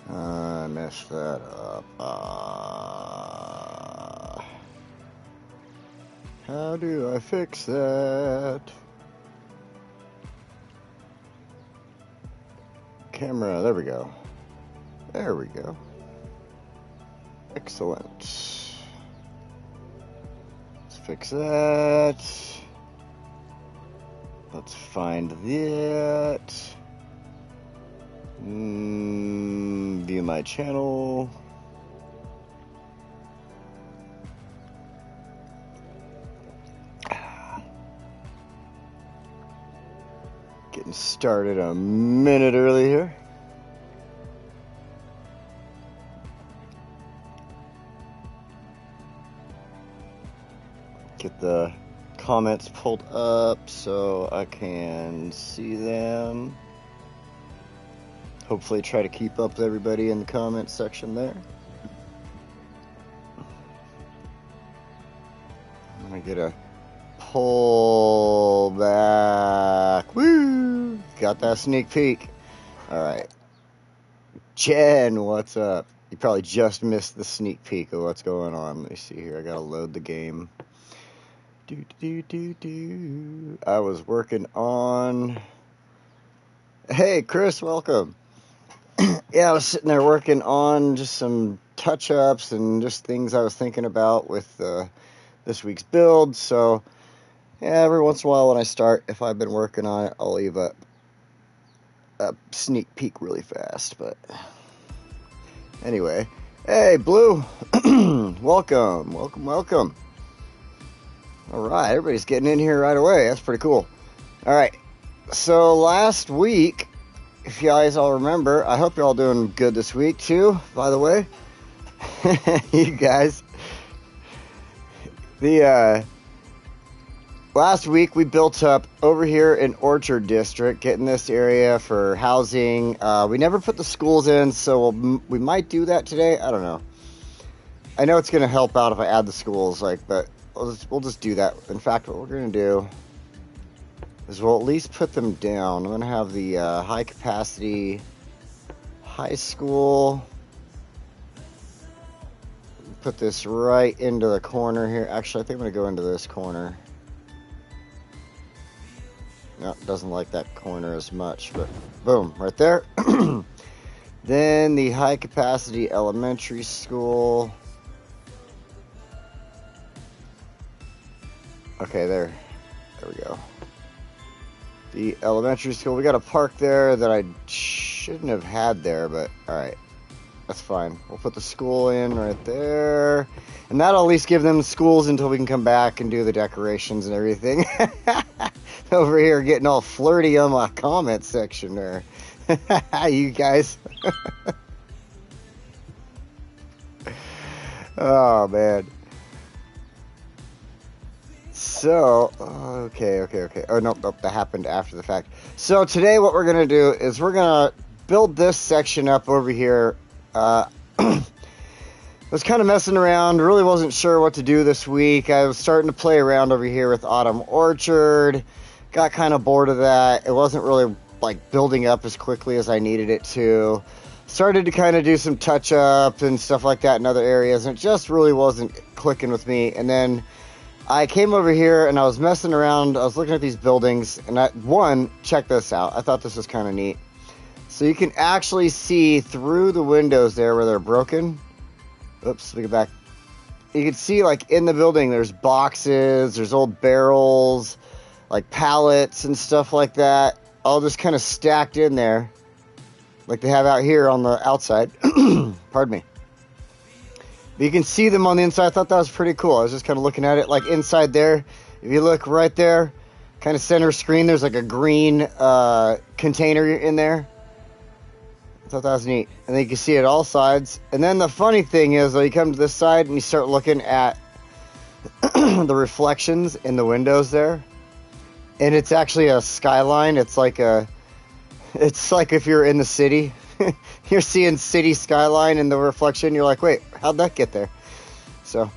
I messed that up. How do I fix that? Camera, there we go. There we go. Excellent. Let's fix that. Let's find that. View my channel. Getting started a minute early here. Get the comments pulled up so I can see them. Hopefully try to keep up with everybody in the comment section there. I'm gonna get a pull back. Woo! Got that sneak peek. Alright. Jen, what's up? You probably just missed the sneak peek of what's going on. Let me see here. I gotta load the game. I was working on... Hey, Chris, welcome. Yeah, I was sitting there working on just some touch-ups and just things I was thinking about with this week's build. So, yeah, every once in a while when I start, if I've been working on it, I'll leave a sneak peek really fast. But anyway, hey, Blue, welcome. All right, everybody's getting in here right away. That's pretty cool. All right, so last week, if you guys all remember, I hope you're all doing good this week too, by the way. You guys. Last week we built up over here in Orchard District, getting this area for housing. We never put the schools in, so we might do that today. I don't know. I know it's going to help out if I add the schools, but we'll just do that. In fact, what we're going to do is we'll at least put them down. I'm going to have the high capacity high school. Put this right into the corner here. Actually, I think I'm going to go into this corner. No, doesn't like that corner as much, but boom, right there. Then the high capacity elementary school. Okay, there we go. The elementary school, we got a park there that I shouldn't have had there, but alright, that's fine. We'll put the school in right there, and that'll at least give them schools until we can come back and do the decorations and everything. Over here getting all flirty on my comment section there. You guys. Oh, man. So, okay. Oh, nope, that happened after the fact. So today what we're going to do is we're going to build this section up over here. I was kind of messing around, really wasn't sure what to do this week. I was starting to play around over here with Autumn Orchard. Got kind of bored of that. It wasn't really building up as quickly as I needed it to. Started to kind of do some touch-up and stuff like that in other areas, and it just really wasn't clicking with me. And then I came over here and I was messing around. I was looking at these buildings, and check this out. I thought this was kind of neat. So you can actually see through the windows there where they're broken. Oops, let me get back. You can see in the building there's boxes, there's old barrels, pallets and stuff like that, all just kind of stacked in there, like they have out here on the outside. Pardon me. But you can see them on the inside. I thought that was pretty cool. I was just kind of looking at it, inside there. If you look right there, kind of center screen, there's a green container in there. I thought that was neat. And then you can see it all sides. And then the funny thing is, you come to this side and you start looking at the reflections in the windows there. And it's actually a skyline. It's like if you're in the city, you're seeing city skyline in the reflection. You're like, wait, how'd that get there? So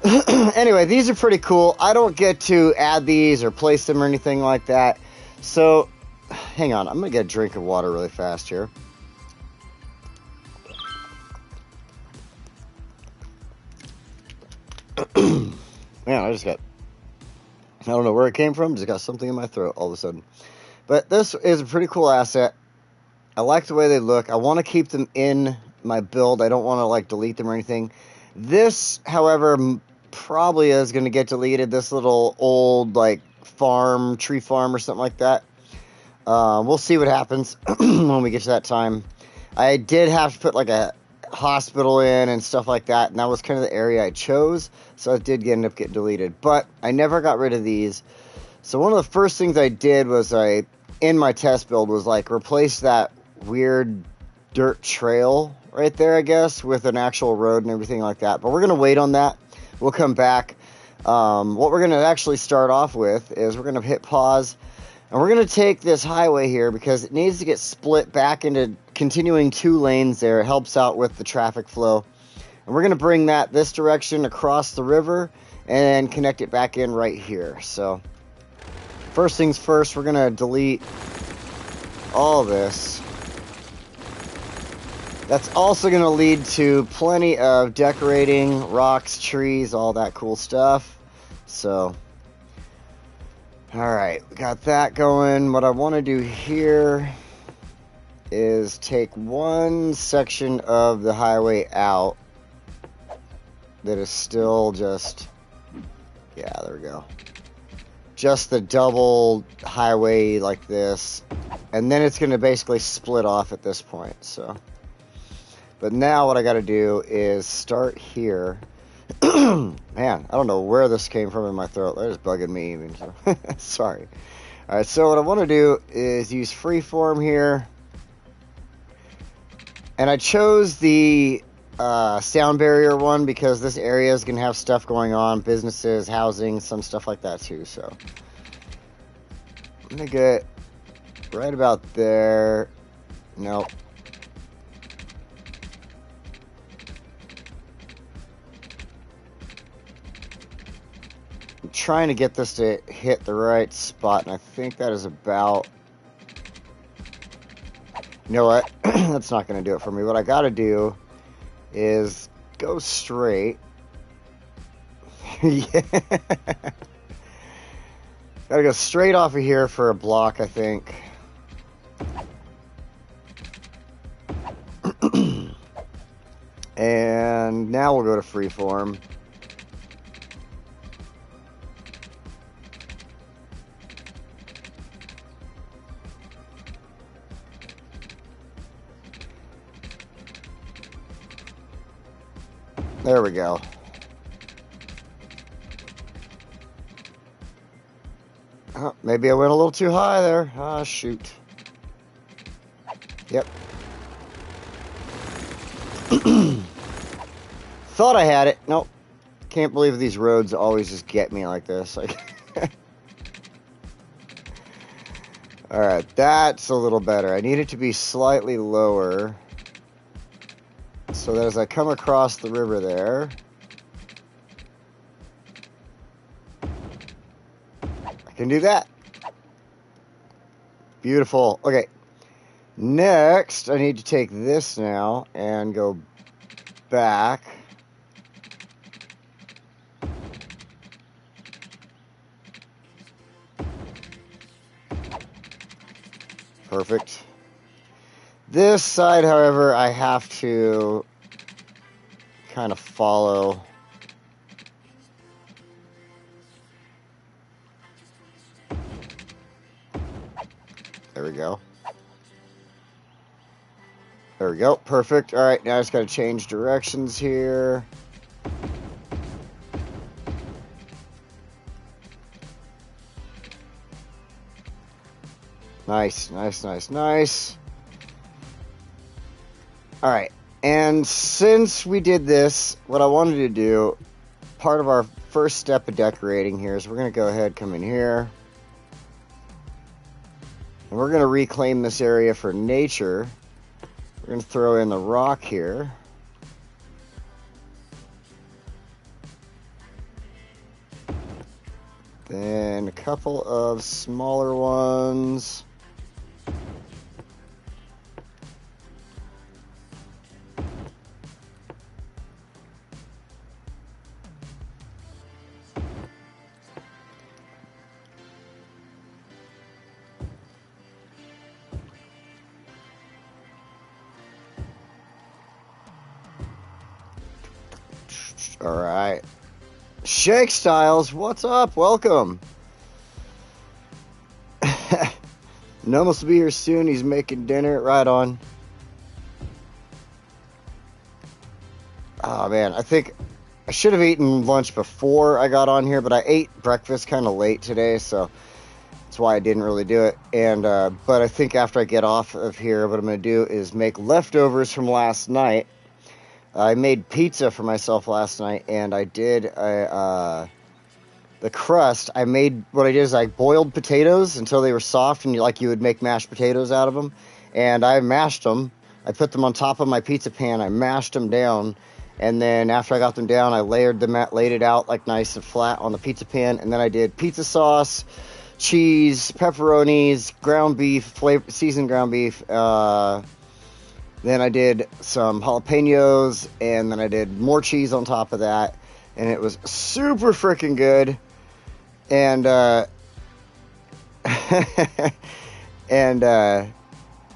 anyway, these are pretty cool. I don't get to add these or place them or anything like that. So hang on, I'm going to get a drink of water really fast here. Man, I don't know where it came from, just got something in my throat all of a sudden. But this is a pretty cool asset. I like the way they look. I want to keep them in my build. I don't want to like delete them or anything. This, however, probably is going to get deleted. This little old like tree farm or something like that. We'll see what happens when we get to that time. I did have to put like a hospital in and stuff like that, and that was kind of the area I chose, so it did end up getting deleted. But I never got rid of these. So one of the first things I did was in my test build was like replace that weird dirt trail right there, I guess, with an actual road and everything like that. But we're gonna wait on that. We'll come back. What we're gonna actually start off with is we're gonna hit pause. And we're going to take this highway here because it needs to get split back into continuing 2 lanes there. It helps out with the traffic flow. And we're going to bring that this direction across the river and connect it back in right here. So first things first, we're going to delete all this. That's also going to lead to plenty of decorating, rocks, trees, all that cool stuff. So... Alright, we got that going. What I want to do here is take one section of the highway out that is still just, yeah, there we go. Just the double highway like this. And then it's going to basically split off at this point, so. But now what I got to do is start here. Man, I don't know where this came from in my throat. That is bugging me even. So. Sorry. Alright, so what I want to do is use freeform here. And I chose the sound barrier one because this area is going to have stuff going on. Businesses, housing, some stuff like that too. So I'm going to get right about there. Nope. Trying to get this to hit the right spot, and I think that is about, you know what, that's not going to do it for me. What I got to do is go straight. Yeah. Got to go straight off of here for a block, I think. And now we'll go to freeform. There we go. Oh, maybe I went a little too high there. Ah, shoot. Yep. Thought I had it. Nope. Can't believe these roads always just get me like this. Like, alright, that's a little better. I need it to be slightly lower, so that as I come across the river there, I can do that. Beautiful. Okay. Next, I need to take this now and go back. Perfect. This side, however, I have to kind of follow. There we go. There we go. Perfect. All right, now I just got to change directions here. Nice, nice, nice, nice. All right, and since we did this, what I wanted to do, part of our first step of decorating here is we're going to go ahead, come in here, and we're going to reclaim this area for nature. We're going to throw in the rock here. Then a couple of smaller ones. All right. Shake Styles, what's up? Welcome. Numble's will be here soon. He's making dinner. Right on. Oh, man. I think I should have eaten lunch before I got on here, but I ate breakfast kind of late today, so that's why I didn't really do it. And but I think after I get off of here, what I'm going to do is make leftovers from last night. I made pizza for myself last night, and I did the crust. What I did is I boiled potatoes until they were soft, and you would make mashed potatoes out of them. And I mashed them. I put them on top of my pizza pan. I mashed them down, and then after I got them down, I laid it out like nice and flat on the pizza pan. And then I did pizza sauce, cheese, pepperonis, ground beef, seasoned ground beef. Then I did some jalapenos, and then I did more cheese on top of that, and it was super freaking good. And and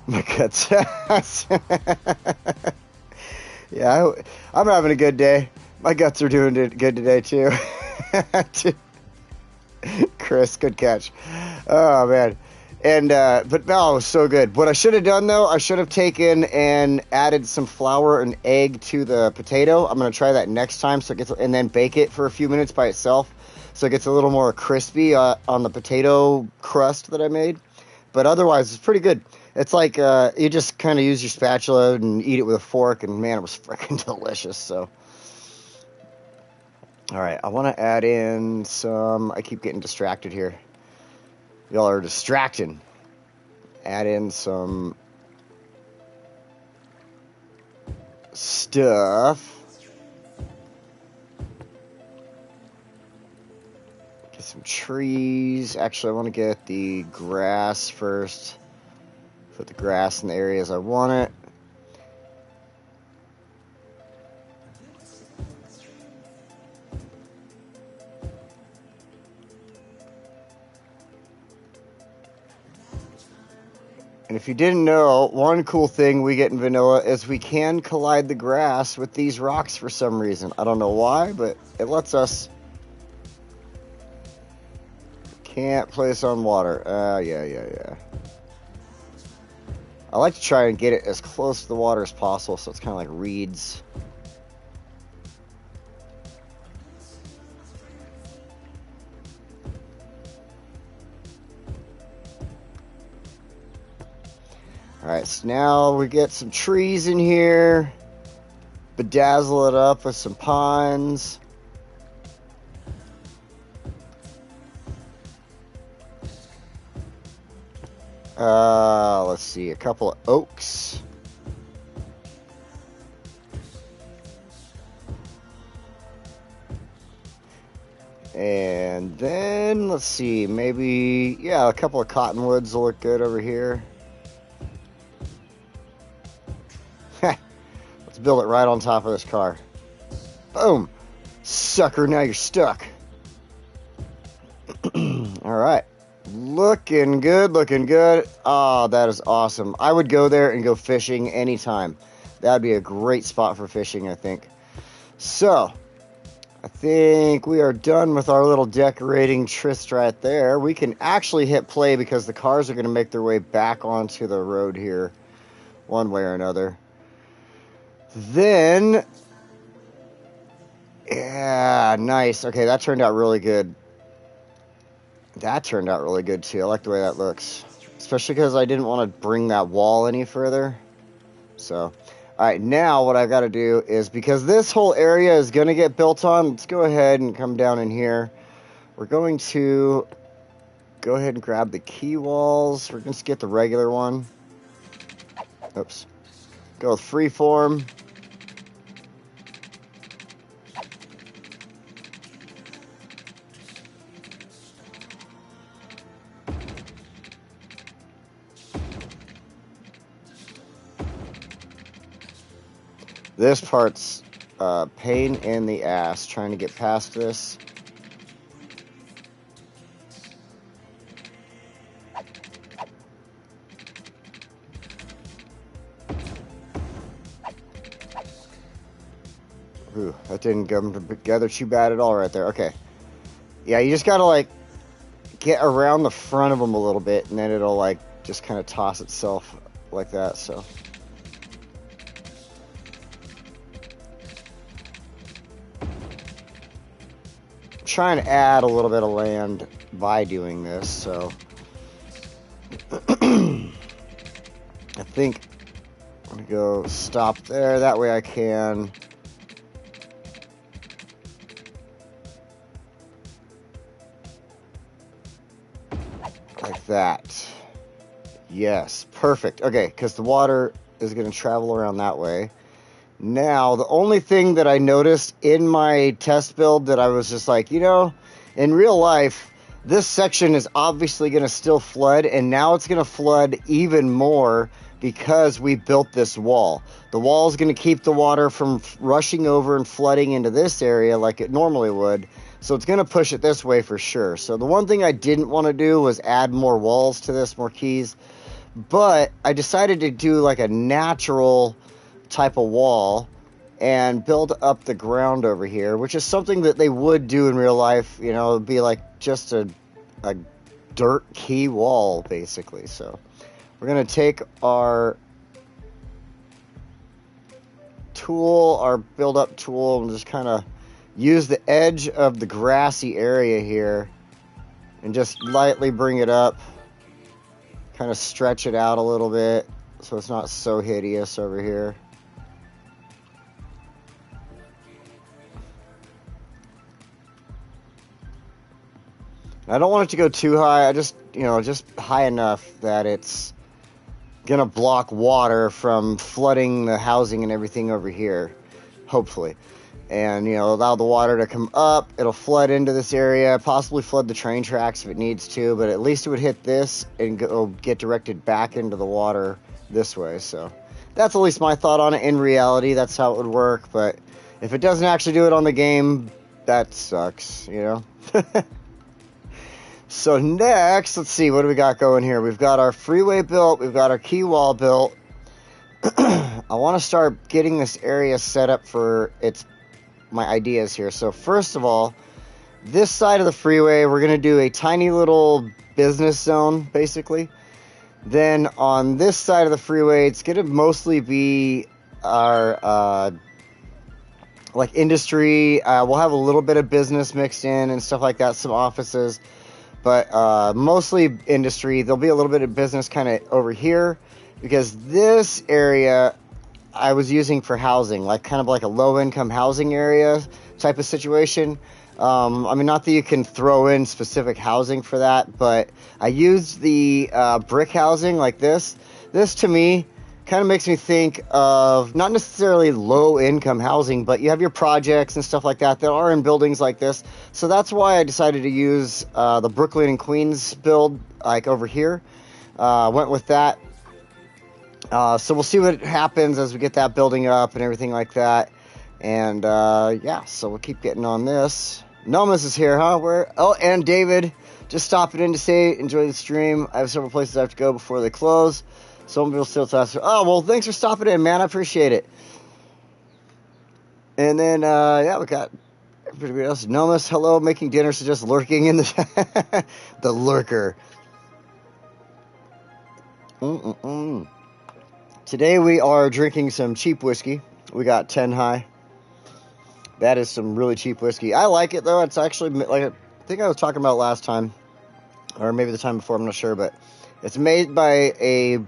my guts. Yeah, I'm having a good day. My guts are doing good today too. Chris, good catch. Oh man. And but no, it was so good. What I should have done though, I should have taken and added some flour and egg to the potato. I'm gonna try that next time, and then bake it for a few minutes by itself, so it gets a little more crispy on the potato crust that I made. But otherwise, it's pretty good. It's like you just kind of use your spatula and eat it with a fork, and man, it was freaking delicious. So, all right, I want to add in some. I keep getting distracted here. Y'all are distracting. Add in some stuff. Get some trees. Actually, I want to get the grass first. Put the grass in the areas I want it. And if you didn't know, one cool thing we get in vanilla is we can collide the grass with these rocks for some reason. I don't know why, but it lets us. Can't place on water. Yeah. I like to try and get it as close to the water as possible, so it's kind of like reeds. Alright, so now we get some trees in here. Bedazzle it up with some pines. Let's see, a couple of oaks. And then, let's see, maybe, yeah, a couple of cottonwoods will look good over here. Let's build it right on top of this car. Boom! Sucker, now you're stuck. Alright. Looking good, looking good. Oh, that is awesome. I would go there and go fishing anytime. That would be a great spot for fishing, I think. So, I think we are done with our little decorating tryst right there. We can actually hit play because the cars are going to make their way back onto the road here one way or another. Then, yeah, nice. Okay, that turned out really good. That turned out really good too. I like the way that looks. Especially because I didn't want to bring that wall any further. So, alright, now what I've got to do is, because this whole area is going to get built on, let's go ahead and come down in here. We're going to go ahead and grab the key walls. We're going to get the regular one. Oops. Go with freeform. This part's pain in the ass trying to get past this. Ooh, that didn't come together too bad at all right there. Okay. Yeah, you just gotta, like, get around the front of them a little bit, and then it'll, like, just kind of toss itself like that, so. I'm trying to add a little bit of land by doing this, so. I think I'm gonna go stop there. That way I can like that. Yes, perfect. Okay, because the water is gonna travel around that way. Now, the only thing that I noticed in my test build that I was just like, you know, in real life, this section is obviously going to still flood, and now it's going to flood even more because we built this wall. The wall is going to keep the water from rushing over and flooding into this area like it normally would, so it's going to push it this way for sure. So the one thing I didn't want to do was add more walls to this, more keys, but I decided to do like a natural type of wall and build up the ground over here, which is something that they would do in real life. You know, it'd be like just a dirt key wall basically. So we're gonna take our tool, our build up tool, and just kind of use the edge of the grassy area here and just lightly bring it up, kind of stretch it out a little bit so it's not so hideous over here. I don't want it to go too high. I just, you know, just high enough that it's gonna block water from flooding the housing and everything over here, hopefully. And, you know, allow the water to come up. It'll flood into this area, possibly flood the train tracks if it needs to, but at least it would hit this and get directed back into the water this way. So that's at least my thought on it. In reality, that's how it would work. But if it doesn't actually do it on the game, that sucks, you know? So next, let's see, what do we got going here? We've got our freeway built. We've got our key wall built. I want to start getting this area set up for my ideas here. So first of all, this side of the freeway, we're going to do a tiny little business zone, basically. Then on this side of the freeway, it's going to mostly be our like industry. We'll have a little bit of business mixed in and stuff like that, some offices. But mostly industry. There'll be a little bit of business kind of over here because this area I was using for housing, like kind of like a low-income housing area type of situation. I mean, not that you can throw in specific housing for that, but I used the brick housing like this. This, to me, kind of makes me think of not necessarily low-income housing, but you have your projects and stuff like that are in buildings like this. So that's why I decided to use the Brooklyn and Queens build, like over here. Went with that. So we'll see what happens as we get that building up and everything like that. And yeah, so we'll keep getting on this. Nomas is here, huh? Oh, and David, just stopping in to say enjoy the stream. I have several places I have to go before they close. Some people still talk. Oh, well, thanks for stopping in, man. I appreciate it. And then, yeah, we got everybody else. Nomas, hello, making dinner, so just lurking in the the lurker. Today we are drinking some cheap whiskey. We got 10 High. That is some really cheap whiskey. I like it, though. It's actually, like, I think I was talking about last time, or maybe the time before, I'm not sure, but it's made by a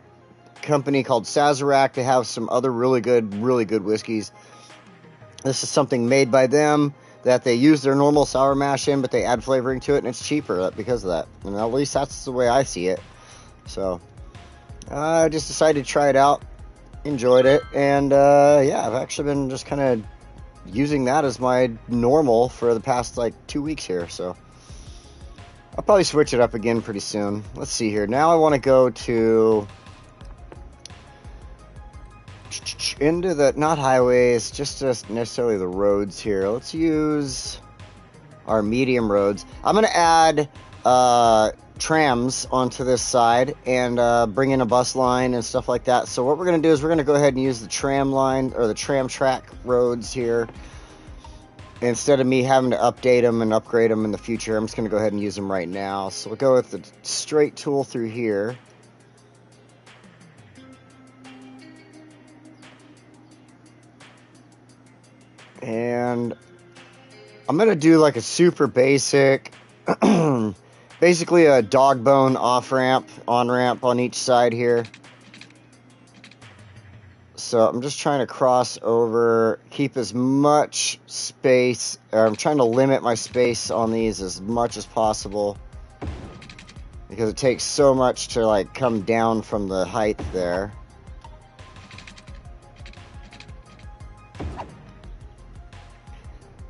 company called Sazerac. They have some other really good whiskeys. This is something made by them that they use their normal sour mash in, but they add flavoring to it, and it's cheaper because of that. And at least that's the way I see it. So I just decided to try it out, enjoyed it, and yeah, I've actually been just kind of using that as my normal for the past like 2 weeks here. So I'll probably switch it up again pretty soon. Let's see here. Now I want to go to into the, not highways, just necessarily the roads here. Let's use our medium roads. I'm going to add trams onto this side and bring in a bus line and stuff like that. So what we're going to do is we're going to go ahead and use the tram line or the tram track roads here instead of me having to update them and upgrade them in the future, I'm just going to go ahead and use them right now. So we'll go with the straight tool through here. And I'm going to do like a super basic, basically a dog bone off-ramp, on-ramp on each side here. So I'm just trying to cross over, keep as much space, or I'm trying to limit my space on these as much as possible, because it takes so much to like come down from the height there.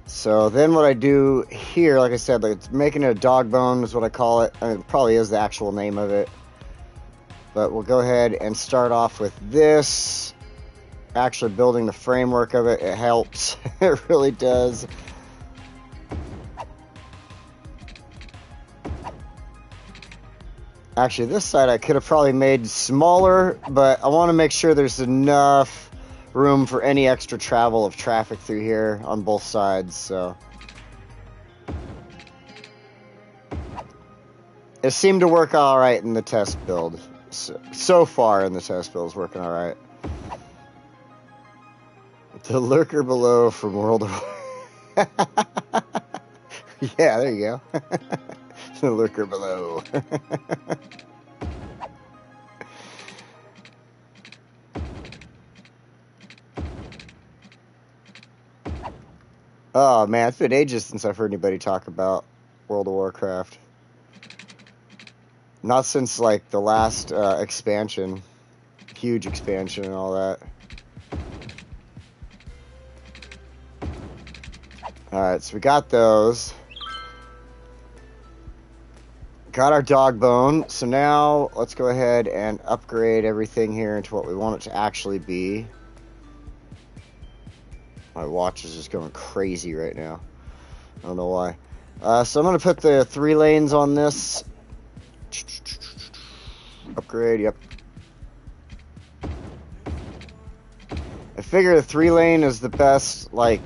So then what I do here, like I said, like making a dog bone is what I call it. I mean, it probably is the actual name of it. But we'll go ahead and start off with this. Actually building the framework of it, it helps. It really does. Actually, this side I could have probably made smaller, but I want to make sure there's enough room for any extra travel of traffic through here on both sides, so. It seemed to work alright in the test build. So far in the test build, it's working alright. The lurker below from World of War. Yeah, there you go. The lurker below. Oh man, it's been ages since I've heard anybody talk about World of Warcraft. Not since like the last expansion, huge expansion and all that. Alright, so we got those. Got our dog bone. So now let's go ahead and upgrade everything here into what we want it to actually be. My watch is just going crazy right now. I don't know why. So I'm going to put the 3 lanes on this. Upgrade, yep. I figure the 3 lane is the best, like,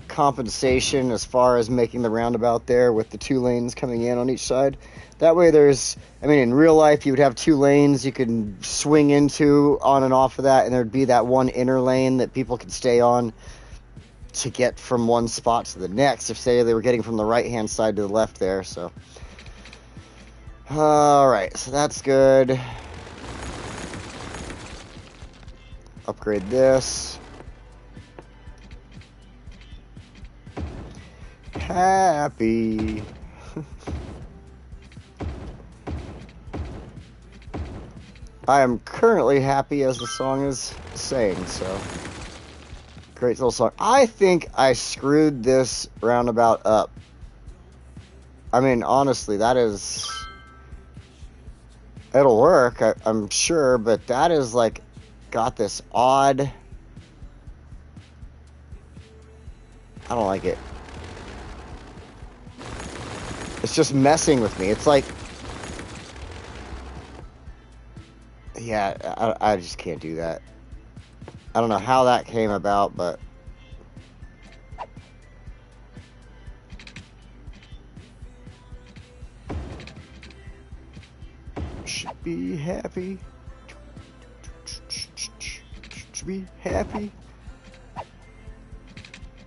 compensation as far as making the roundabout there with the 2 lanes coming in on each side. That way there's, I mean, in real life you would have 2 lanes you could swing into on and off of that, and there'd be that one inner lane that people could stay on to get from one spot to the next, if say they were getting from the right hand side to the left there. So alright, so that's good. Upgrade this. Happy. I am currently happy, as the song is saying, so. Great little song. I think I screwed this roundabout up. I mean, honestly, that is... It'll work, I'm sure, but that is, like, got this odd... I don't like it. It's just messing with me. It's like... Yeah, I just can't do that. I don't know how that came about, but... Should be happy. Should be happy.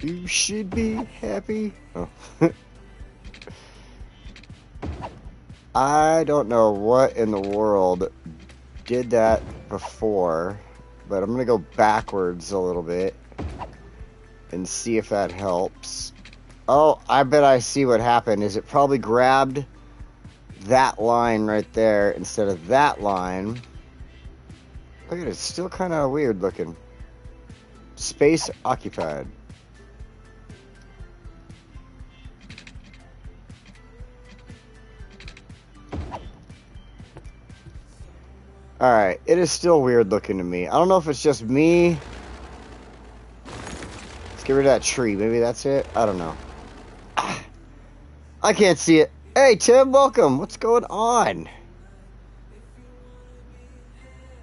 You should be happy. Oh. I don't know what in the world did that before, but I'm gonna go backwards a little bit and see if that helps. Oh, I bet I see what happened. Is it probably grabbed that line right there instead of that line. Look at it, it's still kind of weird looking. Space occupied. Alright, it is still weird looking to me. I don't know if it's just me. Let's get rid of that tree. Maybe that's it? I don't know. I can't see it. Hey, Tim, welcome. What's going on?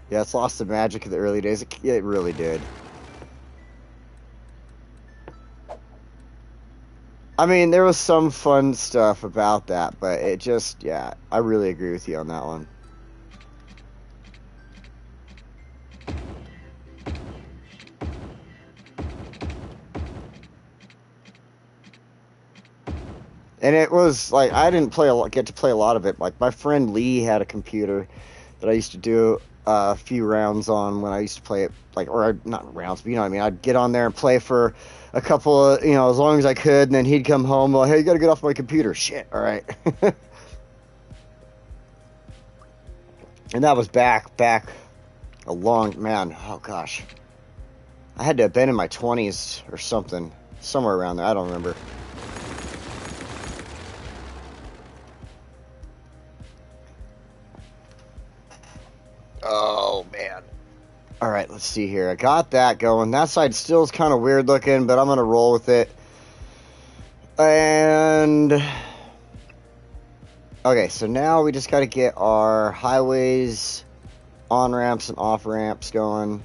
Yeah, it's lost the magic of the early days. It really did. I mean, there was some fun stuff about that, but it just, yeah, I really agree with you on that one. And it was like I didn't get to play a lot of it. Like my friend Lee had a computer that I used to do a few rounds on when I used to play it, like, or not rounds, but you know what I mean. I'd get on there and play for a couple of, you know, as long as I could, and then he'd come home. Well, hey, you got to get off my computer. Shit. All right. And that was back a long man. Oh gosh, I had to have been in my 20s or something, somewhere around there. I don't remember. Oh man. All right, let's see here. I got that going. That side still is kind of weird looking, but I'm gonna roll with it. And okay, so now we just got to get our highways, on ramps and off ramps going.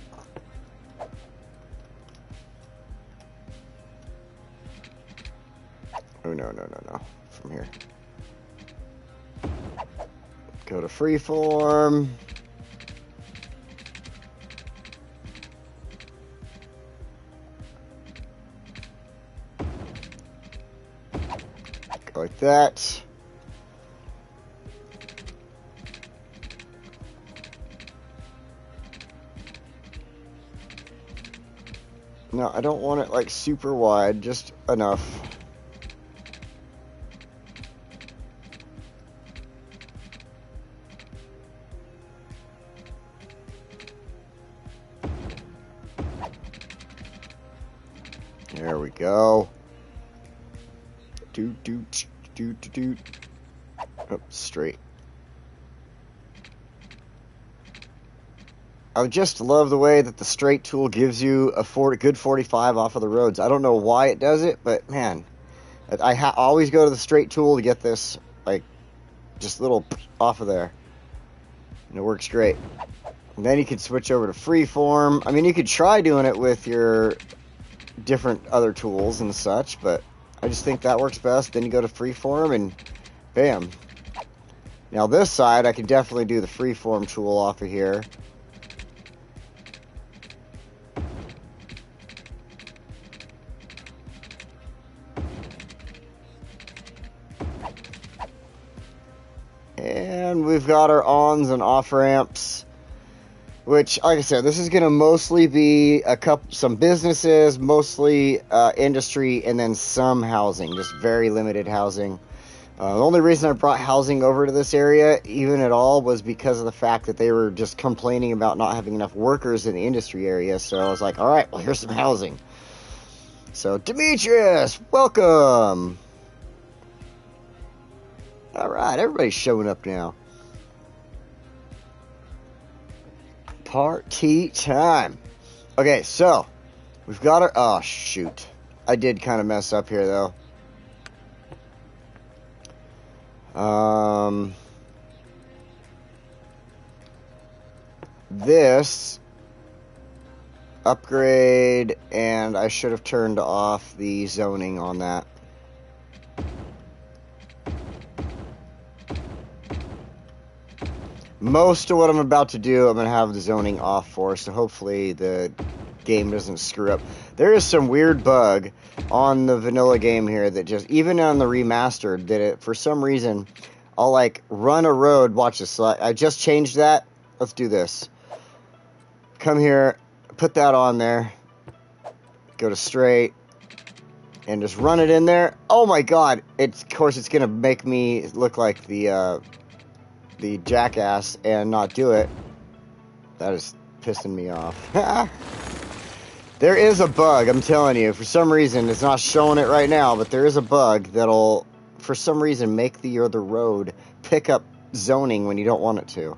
Oh no! From here, go to freeform. Go like that. No, I don't want it like super wide, just enough. There we go. Do. Oh, straight. I just love the way that the straight tool gives you a good 45 off of the roads. I don't know why it does it, but man, I always go to the straight tool to get this, like, just little off of there. And it works great. And then you can switch over to freeform. I mean, you could try doing it with your different other tools and such, but I just think that works best. Then you go to freeform and bam. Now this side, I could definitely do the freeform tool off of here. And we've got our ons and off ramps, which, like I said, this is going to mostly be some businesses, mostly industry, and then some housing, just very limited housing. The only reason I brought housing over to this area, even at all, was because of the fact that they were just complaining about not having enough workers in the industry area. So I was like, all right, well, here's some housing. So, Demetrius, welcome. All right, everybody's showing up now. Party time. Okay, so we've got our... Oh, shoot. I did kind of mess up here, though. This upgrade, and I should have turned off the zoning on that. Most of what I'm about to do, I'm going to have the zoning off for, so hopefully the game doesn't screw up. There is some weird bug on the vanilla game here that just, even on the remastered, that it, for some reason, I'll like run a road. Watch this. So I just changed that. Let's do this. Come here, put that on there, go to straight, and just run it in there. Oh my god, of course it's going to make me look like the jackass and not do it. That is pissing me off. There is a bug, I'm telling you. For some reason, it's not showing it right now, but there is a bug that'll, for some reason, make the other road pick up zoning when you don't want it to.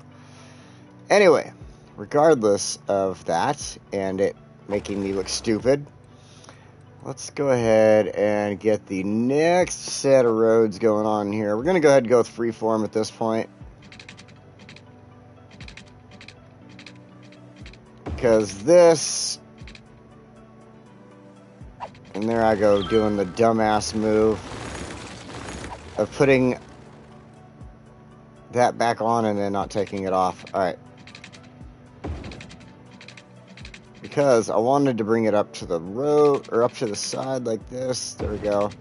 Anyway, regardless of that, and it making me look stupid, let's go ahead and get the next set of roads going on here. We're going to go ahead and go with freeform at this point, because this... And there I go, doing the dumbass move of putting that back on and then not taking it off. Alright. Because I wanted to bring it up to the road, or up to the side like this. There we go.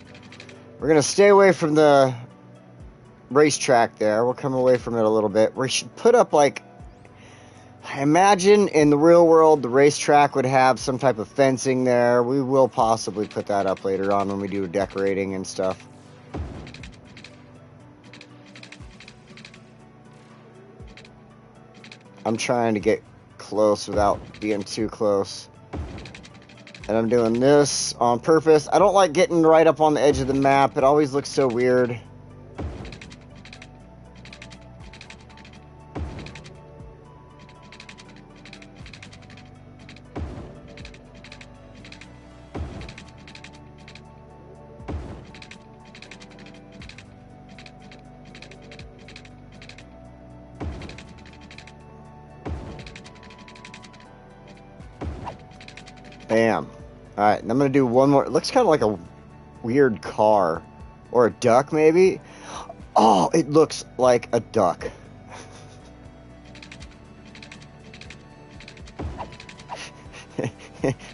We're going to stay away from the racetrack there. We'll come away from it a little bit. We should put up, like, I imagine in the real world the racetrack would have some type of fencing there. We will possibly put that up later on when we do decorating and stuff. I'm trying to get close without being too close. And I'm doing this on purpose. I don't like getting right up on the edge of the map. It always looks so weird. Bam. Alright, and I'm going to do one more. It looks kind of like a weird car. Or a duck, maybe? Oh, it looks like a duck.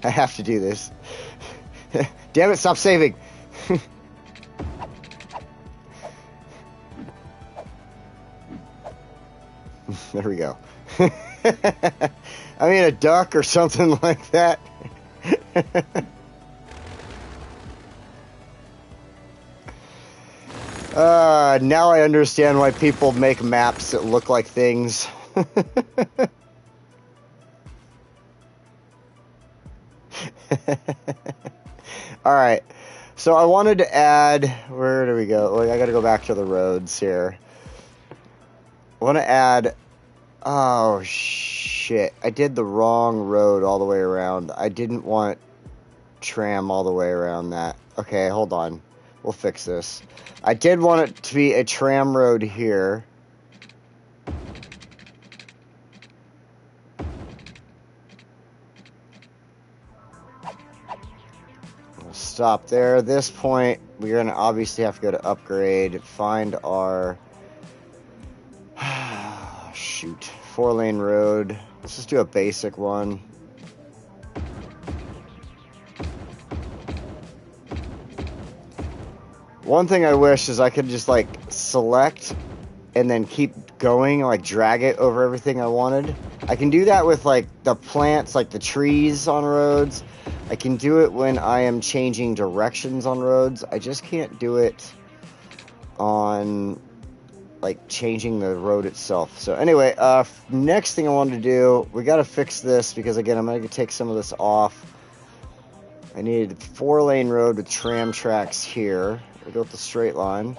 I have to do this. Damn it, stop saving. There we go. I mean, a duck or something like that. Now I understand why people make maps that look like things. Alright, so I wanted to add, where do we go? Like, I gotta go back to the roads here. I want to add, oh shit, I did the wrong road all the way around. I didn't want tram all the way around that. Okay, hold on. We'll fix this. I did want it to be a tram road here. We'll stop there. At this point, we're going to obviously have to go to upgrade, find our... shoot. 4-lane road. Let's just do a basic one. One thing I wish is I could just, like, select and then keep going, like, drag it over everything I wanted. I can do that with, like, the plants, like the trees on roads. I can do it when I am changing directions on roads. I just can't do it on, like, changing the road itself. So, anyway, next thing I wanted to do, we got to fix this because, again, I'm going to take some of this off. I needed a 4-lane road with tram tracks here. We built the straight line.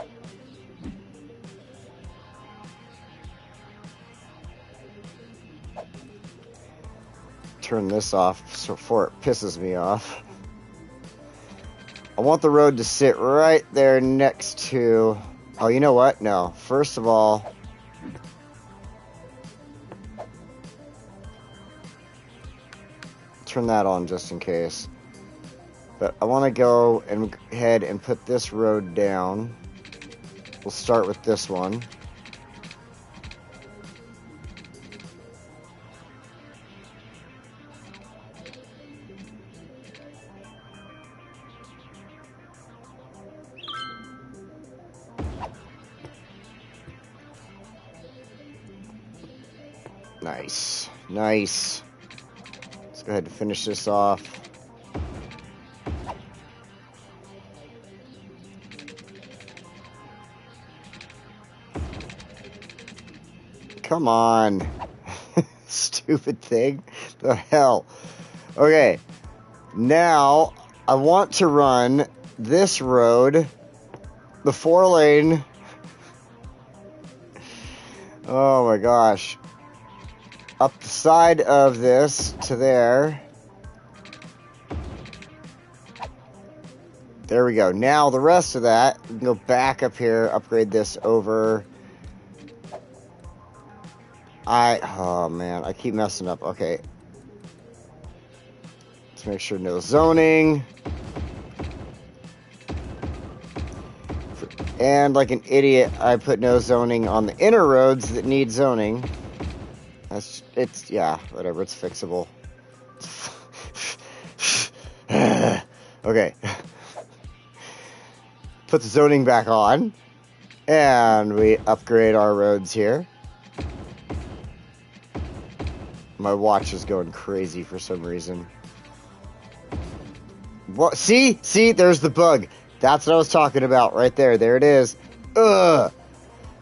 Turn this off so before it pisses me off. I want the road to sit right there next to... Oh, you know what? No. First of all... Turn that on just in case. But I want to go and ahead and put this road down. We'll start with this one. Nice. Nice. Let's go ahead and finish this off. Come on. Stupid thing. The hell. Okay. Now, I want to run this road, the 4-lane. Oh my gosh. Up the side of this to there. There we go. Now, the rest of that, we can go back up here, upgrade this over. Oh man, I keep messing up. Okay. Let's make sure no zoning. And like an idiot, I put no zoning on the inner roads that need zoning. Yeah, whatever, it's fixable. Okay. Put the zoning back on. And we upgrade our roads here. My watch is going crazy for some reason. What? See, there's the bug. That's what I was talking about right there. There it is. Ugh.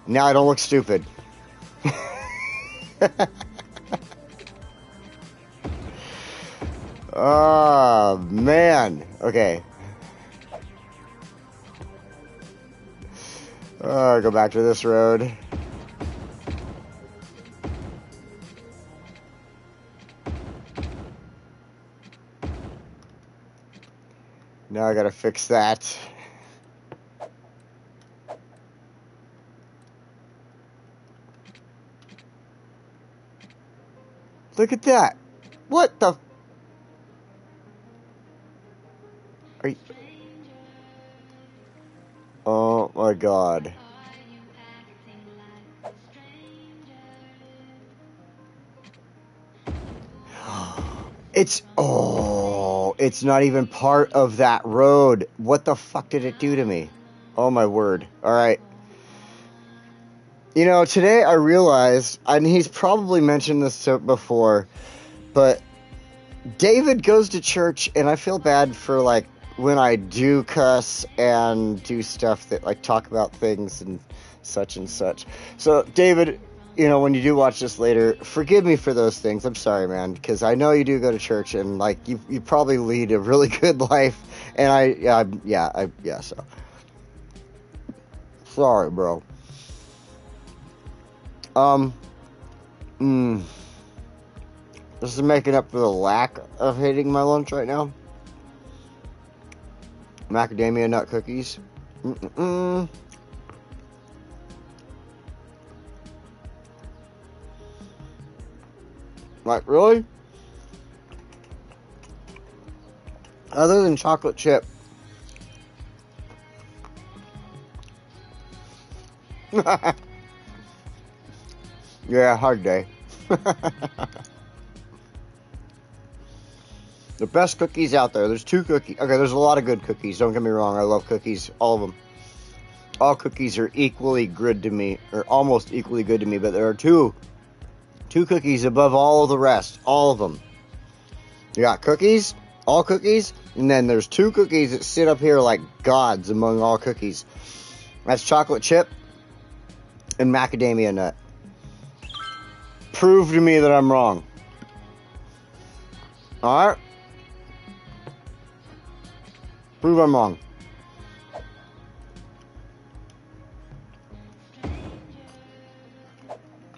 Now I don't look stupid. Oh, man. Okay. Go back to this road. Now I gotta fix that. Look at that. What the... Are you... Oh my god. It's not even part of that road. What the fuck did it do to me? Oh my word. Alright. You know, today I realized, and he's probably mentioned this before, but David goes to church, and I feel bad for, like, when I do cuss and do stuff that, like, talk about things and such and such. So, David, you know, when you do watch this later, forgive me for those things. I'm sorry, man, because I know you do go to church, and, like, you probably lead a really good life, and so. Sorry, bro. This is making up for the lack of hating my lunch right now. Macadamia nut cookies. Like, really? Other than chocolate chip. Yeah, hard day. The best cookies out there. There's 2 cookies. Okay, there's a lot of good cookies. Don't get me wrong. I love cookies. All of them. All cookies are equally good to me. Or almost equally good to me. But there are two cookies above all of the rest. All of them. You got cookies. All cookies. And then there's 2 cookies that sit up here like gods among all cookies. That's chocolate chip and macadamia nut. Prove to me that I'm wrong. Alright? Prove I'm wrong.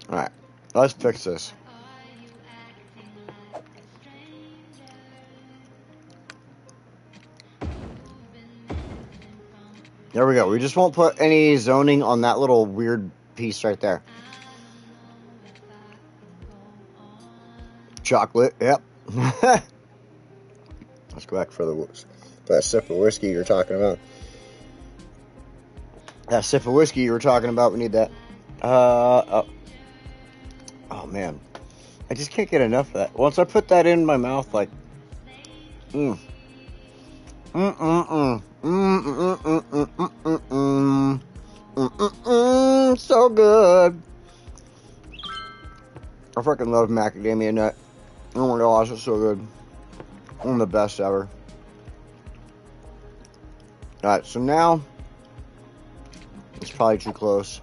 Alright. Let's fix this. There we go. We just won't put any zoning on that little weird piece right there. Chocolate, yep. Let's go back for that sip of whiskey you're talking about. That sip of whiskey you were talking about, we need that. Oh man. I just can't get enough of that. Once I put that in my mouth, like, so good. I freaking love macadamia nut. Oh my gosh, it's so good. One of the best ever. Alright, so now it's probably too close.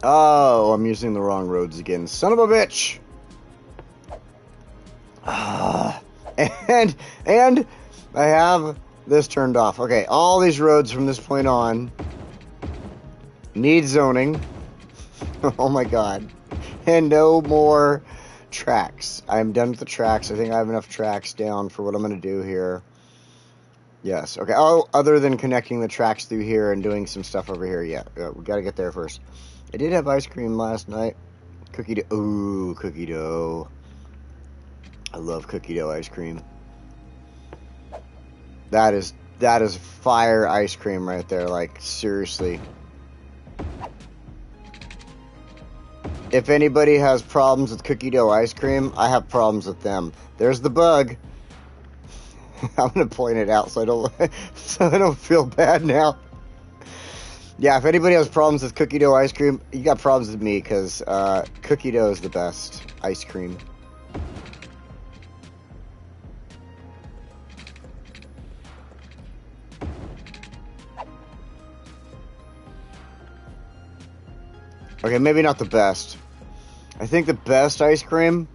Oh, I'm using the wrong roads again. Son of a bitch! And I have this turned off. Okay, all these roads from this point on need zoning. Oh my god. And no more tracks. I'm done with the tracks. I think I have enough tracks down for what I'm going to do here. Yes. Okay. Oh, other than connecting the tracks through here and doing some stuff over here, yeah, we got to get there first. I did have ice cream last night. Cookie dough. Ooh, cookie dough. I love cookie dough ice cream. That is fire ice cream right there. Like, seriously. If anybody has problems with cookie dough ice cream, I have problems with them. There's the bug. I'm gonna point it out so I don't feel bad now. Yeah, if anybody has problems with cookie dough ice cream, you got problems with me, because cookie dough is the best ice cream. Okay, maybe not the best. I think the best ice cream,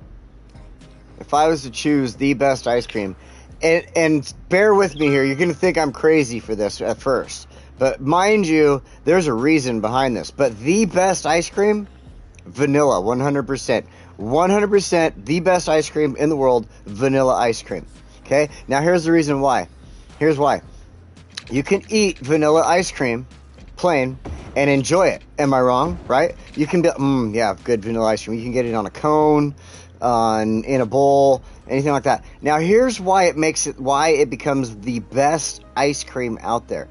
if I was to choose the best ice cream, and bear with me here, you're going to think I'm crazy for this at first. But mind you, there's a reason behind this. But the best ice cream, vanilla, 100%. 100% the best ice cream in the world, vanilla ice cream. Okay? Now here's the reason why. Here's why. You can eat vanilla ice cream, plain, and enjoy it. Am I wrong? Right? You can be, yeah, good vanilla ice cream. You can get it on a cone, in a bowl, anything like that. Now, here's why it becomes the best ice cream out there.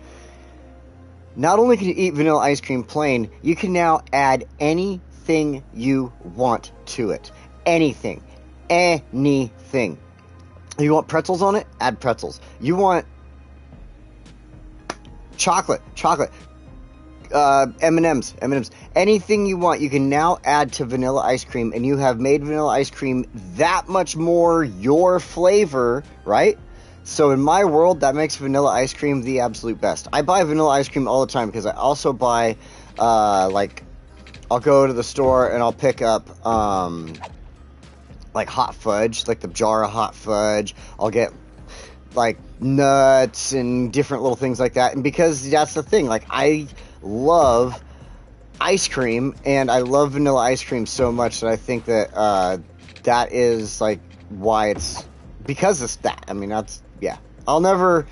Not only can you eat vanilla ice cream plain, you can now add anything you want to it. Anything. Anything. You want pretzels on it? Add pretzels. You want chocolate. M&Ms, anything you want, you can now add to vanilla ice cream, and you have made vanilla ice cream that much more your flavor, right? So in my world, that makes vanilla ice cream the absolute best. I buy vanilla ice cream all the time, because I also buy, like, I'll go to the store and I'll pick up, like hot fudge, like the jar of hot fudge. I'll get, like, nuts and different little things like that, and because that's the thing, like, I love ice cream, and I love vanilla ice cream so much that I think that that is like why it's because it's that. I mean, that's, yeah. I'll never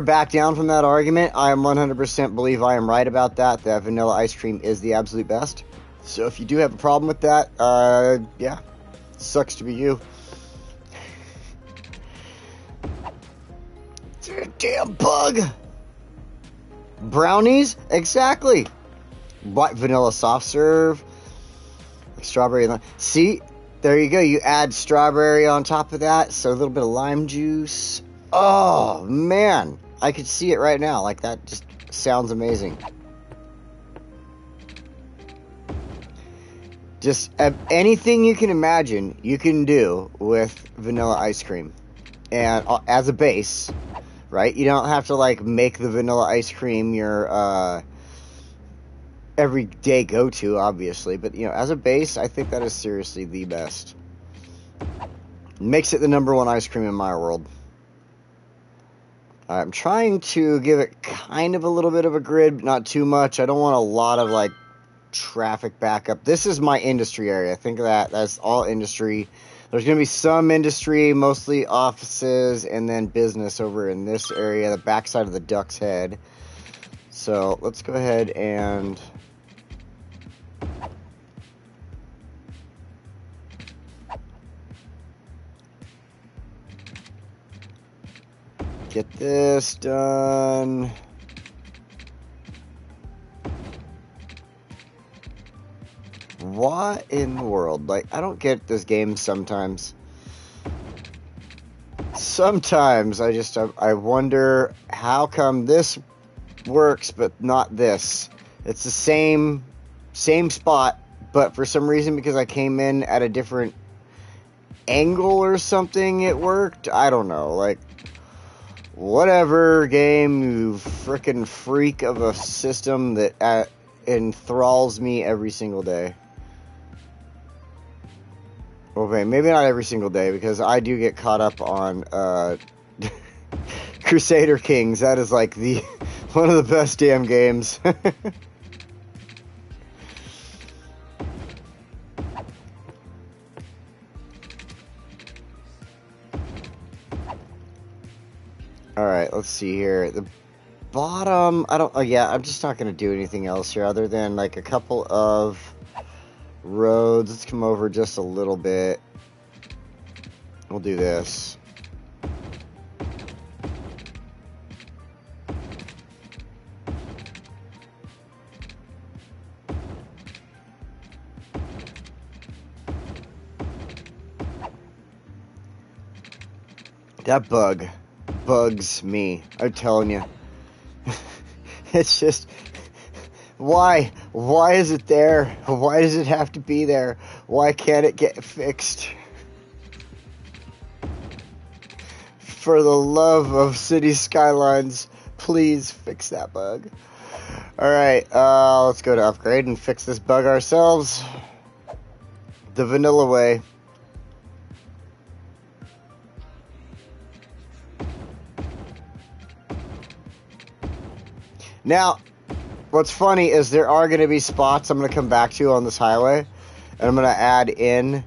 back down from that argument. I am 100% believe I am right about that vanilla ice cream is the absolute best. So if you do have a problem with that, yeah, sucks to be you. Damn bug. Brownies? Exactly. White vanilla soft serve. Like strawberry and lime. See? There you go. You add strawberry on top of that. So a little bit of lime juice. Oh, man. I could see it right now. Like, that just sounds amazing. Just anything you can imagine, you can do with vanilla ice cream. And as a base, right? You don't have to, like, make the vanilla ice cream your everyday go-to, obviously. But, you know, as a base, I think that is seriously the best. Makes it the #1 ice cream in my world. I'm trying to give it kind of a little bit of a grid, but not too much. I don't want a lot of, like, traffic backup. This is my industry area. I think that's all industry. There's going to be some industry, mostly offices, and then business over in this area, the backside of the Duck's Head. So let's go ahead and get this done. What in the world? Like, I don't get this game sometimes. Sometimes I wonder how come this works but not this. It's the same spot, but for some reason, because I came in at a different angle or something, it worked. I don't know. Like, whatever, game, you frickin' freak of a system that enthralls me every single day. Okay, maybe not every single day, because I do get caught up on Crusader Kings. That is like one of the best damn games. Alright, let's see here. The bottom, I don't, oh yeah, I'm just not going to do anything else here other than like a couple of roads. Let's come over just a little bit. We'll do this. That bugs me. I'm telling you. It's just, why? Why is it there? Why does it have to be there? Why can't it get fixed? For the love of City Skylines, please fix that bug. Alright, let's go to upgrade and fix this bug ourselves. The vanilla way. Now, what's funny is there are going to be spots I'm going to come back to on this highway, and I'm going to add in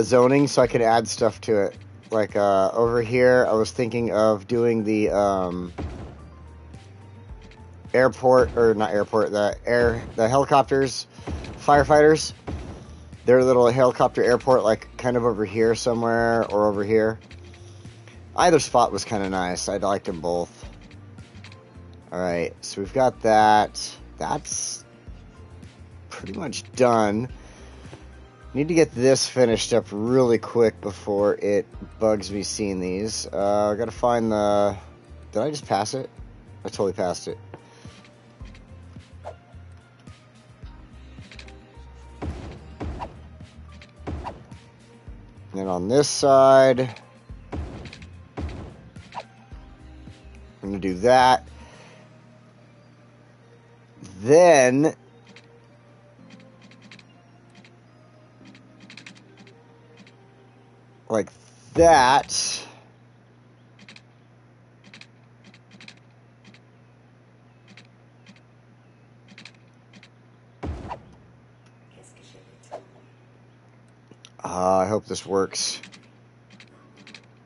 zoning so I can add stuff to it. Like over here, I was thinking of doing the airport, or not airport, the helicopters, firefighters. Their little helicopter airport, like kind of over here somewhere, or over here. Either spot was kind of nice. I liked them both. Alright, so we've got that. That's pretty much done. Need to get this finished up really quick before it bugs me seeing these. I gotta find the... Did I just pass it? I totally passed it. And then on this side, I'm gonna do that. Then like that. I hope this works.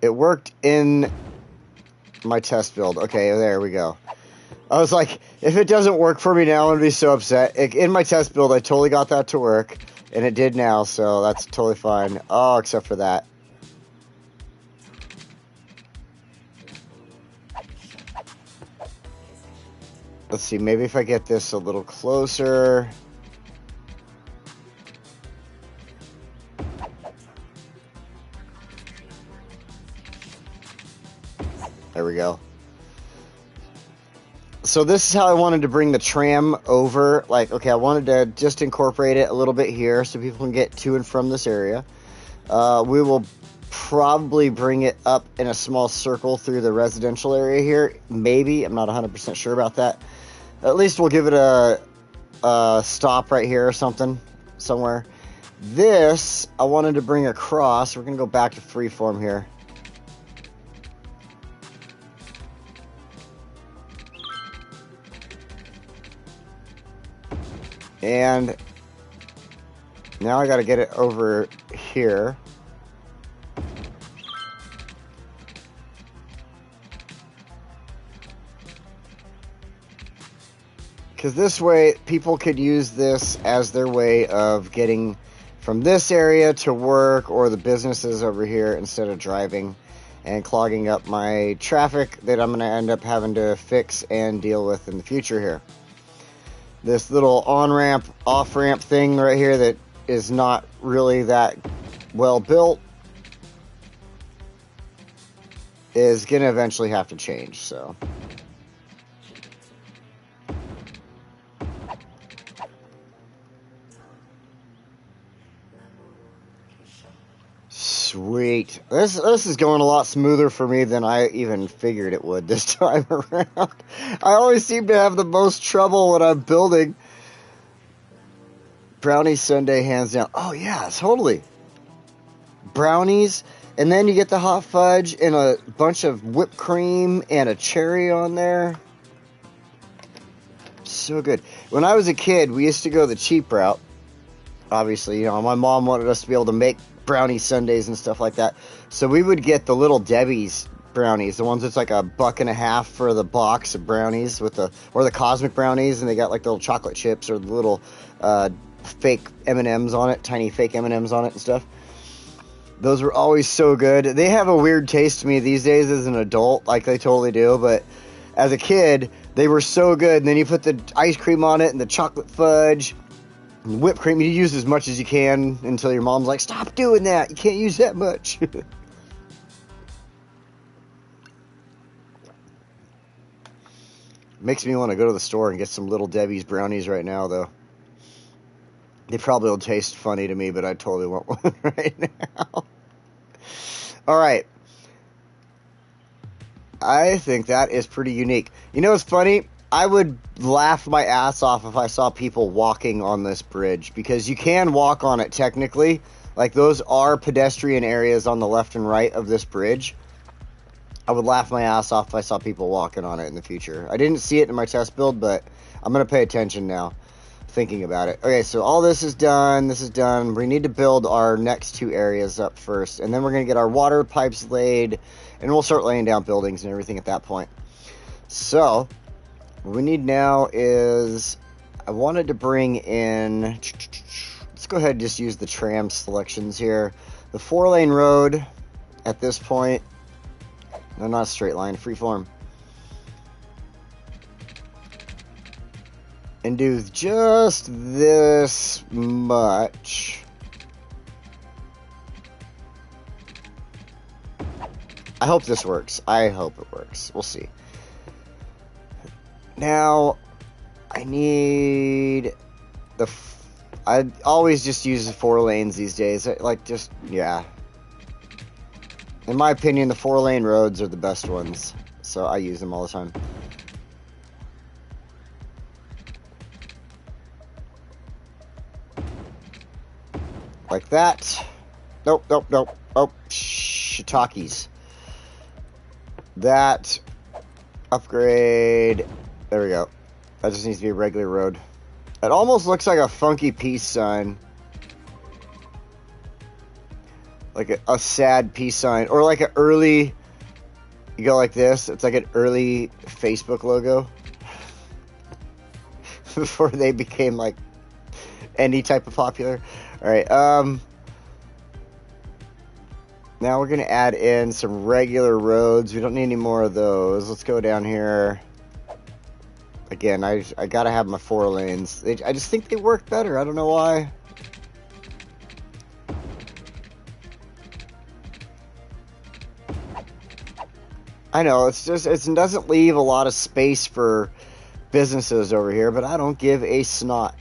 It worked in my test build. Okay, there we go. I was like, if it doesn't work for me now, I'm going to be so upset. In my test build, I totally got that to work, and it did now, so that's totally fine. Oh, except for that. Let's see, maybe if I get this a little closer. There we go. So this is how I wanted to bring the tram over. Like, okay, I wanted to just incorporate it a little bit here so people can get to and from this area. We will probably bring it up in a small circle through the residential area here. Maybe. I'm not 100% sure about that. At least we'll give it a stop right here or something. Somewhere. This, I wanted to bring across. We're going to go back to freeform here. And now I got to get it over here. Because this way, people could use this as their way of getting from this area to work or the businesses over here instead of driving and clogging up my traffic that I'm going to end up having to fix and deal with in the future here. This little on-ramp, off-ramp thing right here that is not really that well built is going to eventually have to change, so. Sweet. This is going a lot smoother for me than I even figured it would this time around. I always seem to have the most trouble when I'm building. Brownie sundae, hands down. Oh, yeah, totally. Brownies, and then you get the hot fudge and a bunch of whipped cream and a cherry on there. So good. When I was a kid, we used to go the cheap route. Obviously, you know, my mom wanted us to be able to make brownie sundaes and stuff like that. So we would get the little Debbie's brownies, the ones that's like $1.50 for the box of brownies with or the cosmic brownies, and they got like the little chocolate chips or the little fake M&Ms on it, tiny fake M&Ms on it and stuff. Those were always so good. They have a weird taste to me these days as an adult, like they totally do, but as a kid, they were so good. And then you put the ice cream on it and the chocolate fudge and whipped cream. You use as much as you can until your mom's like, stop doing that. You can't use that much. Makes me want to go to the store and get some Little Debbie's brownies right now, though. They probably will taste funny to me, but I totally want one right now. All right. I think that is pretty unique. You know what's funny? I would laugh my ass off if I saw people walking on this bridge, because you can walk on it technically. Like, those are pedestrian areas on the left and right of this bridge. I would laugh my ass off if I saw people walking on it in the future. I didn't see it in my test build, but I'm going to pay attention now, thinking about it. Okay, so all this is done. This is done. We need to build our next two areas up first, and then we're going to get our water pipes laid, and we'll start laying down buildings and everything at that point. So what we need now is, I wanted to bring in, let's go ahead and just use the tram selections here. The 4-lane road at this point. No, not a straight line, freeform. And do just this much. I hope this works. I hope it works. We'll see. Now, I need I always just use the 4 lanes these days. Yeah. In my opinion, the 4-lane roads are the best ones, so I use them all the time. Like that. Nope. Oh, shiitakes. That. Upgrade. There we go. That just needs to be a regular road. It almost looks like a funky peace sign. Like a sad peace sign. Or like an early... You go like this. It's like an early Facebook logo. Before they became like any type of popular. Alright, now we're going to add in some regular roads. We don't need any more of those. Let's go down here. Again, I got to have my 4 lanes. I just think they work better. I don't know why. I know, it doesn't leave a lot of space for businesses over here, but I don't give a snot.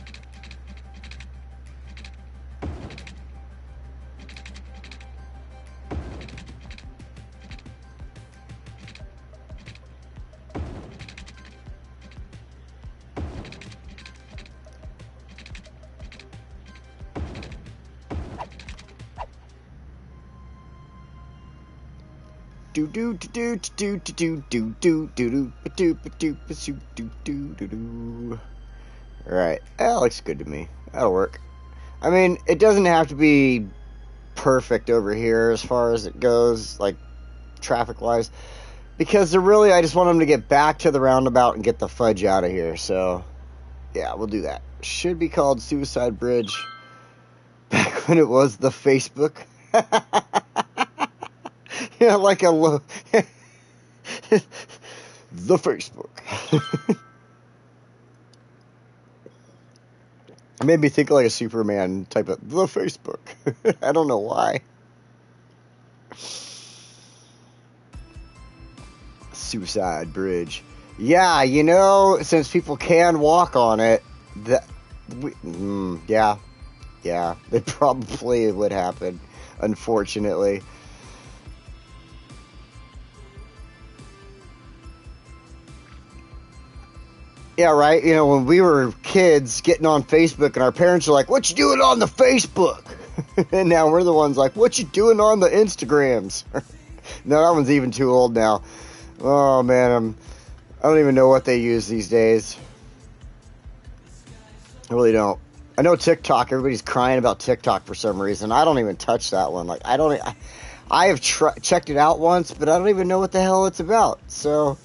Alright, that looks good to me. That'll work. I mean, it doesn't have to be perfect over here as far as it goes, like, traffic-wise. Because I just want them to get back to the roundabout and get the fudge out of here. So, yeah, we'll do that. Should be called Suicide Bridge. Back when it was the Facebook. Yeah, like the Facebook. It made me think like a Superman type of the Facebook. I don't know why. Suicide Bridge. Yeah, you know, since people can walk on it, yeah, it probably would happen, unfortunately. Yeah, right. You know, when we were kids getting on Facebook and our parents are like, what you doing on the Facebook? And now we're the ones like, what you doing on the Instagrams? No, that one's even too old now. Oh, man, I don't even know what they use these days. I really don't. I know TikTok. Everybody's crying about TikTok for some reason. I don't even touch that one. Like, I I have checked it out once, but I don't even know what the hell it's about. So,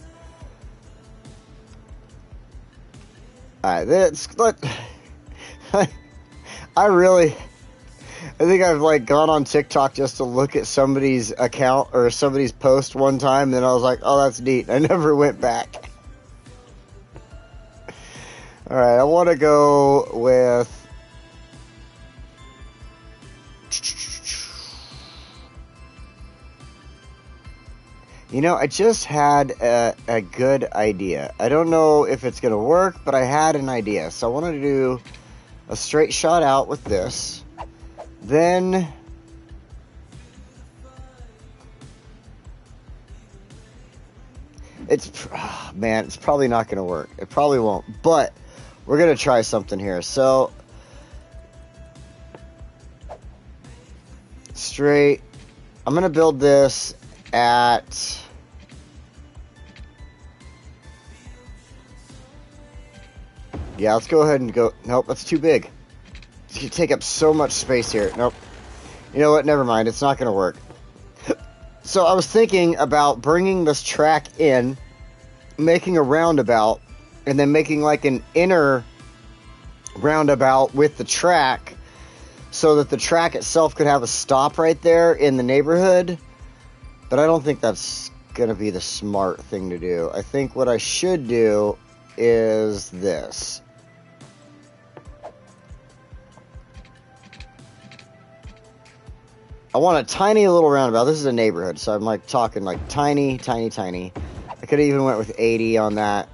alright, I think I've like gone on TikTok just to look at somebody's account or somebody's post one time, then I was like, oh, that's neat. I never went back. Alright, I want to go with... You know, I just had a good idea. I don't know if it's going to work, but I had an idea. So I wanted to do a straight shot out with this. Then... man, it's probably not going to work. It probably won't. But we're going to try something here. So... straight. I'm going to build this at... yeah, let's go ahead and go... nope, that's too big. It's going to take up so much space here. Nope. You know what? Never mind. It's not going to work. So I was thinking about bringing this track in, making a roundabout, and then making like an inner roundabout with the track so that the track itself could have a stop right there in the neighborhood. But I don't think that's going to be the smart thing to do. I think what I should do is this. I want a tiny little roundabout. This is a neighborhood, so I'm like talking like tiny, tiny, tiny. I could have even went with 80 on that.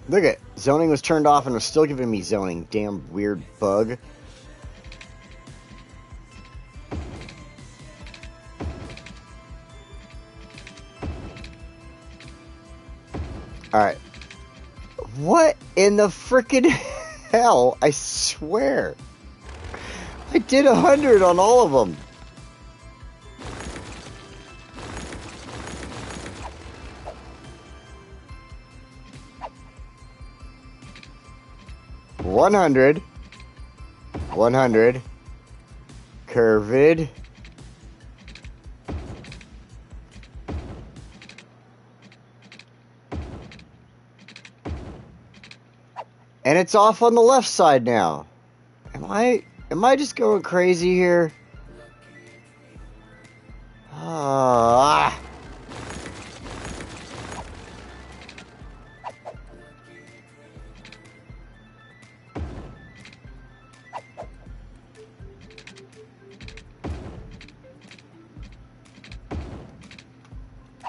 Look at it. Zoning was turned off and was still giving me zoning. Damn weird bug. Alright. What in the frickin' hell? I swear. I did 100 on all of them. $100. $100. Curved. And it's off on the left side now. Am I just going crazy here? Ah.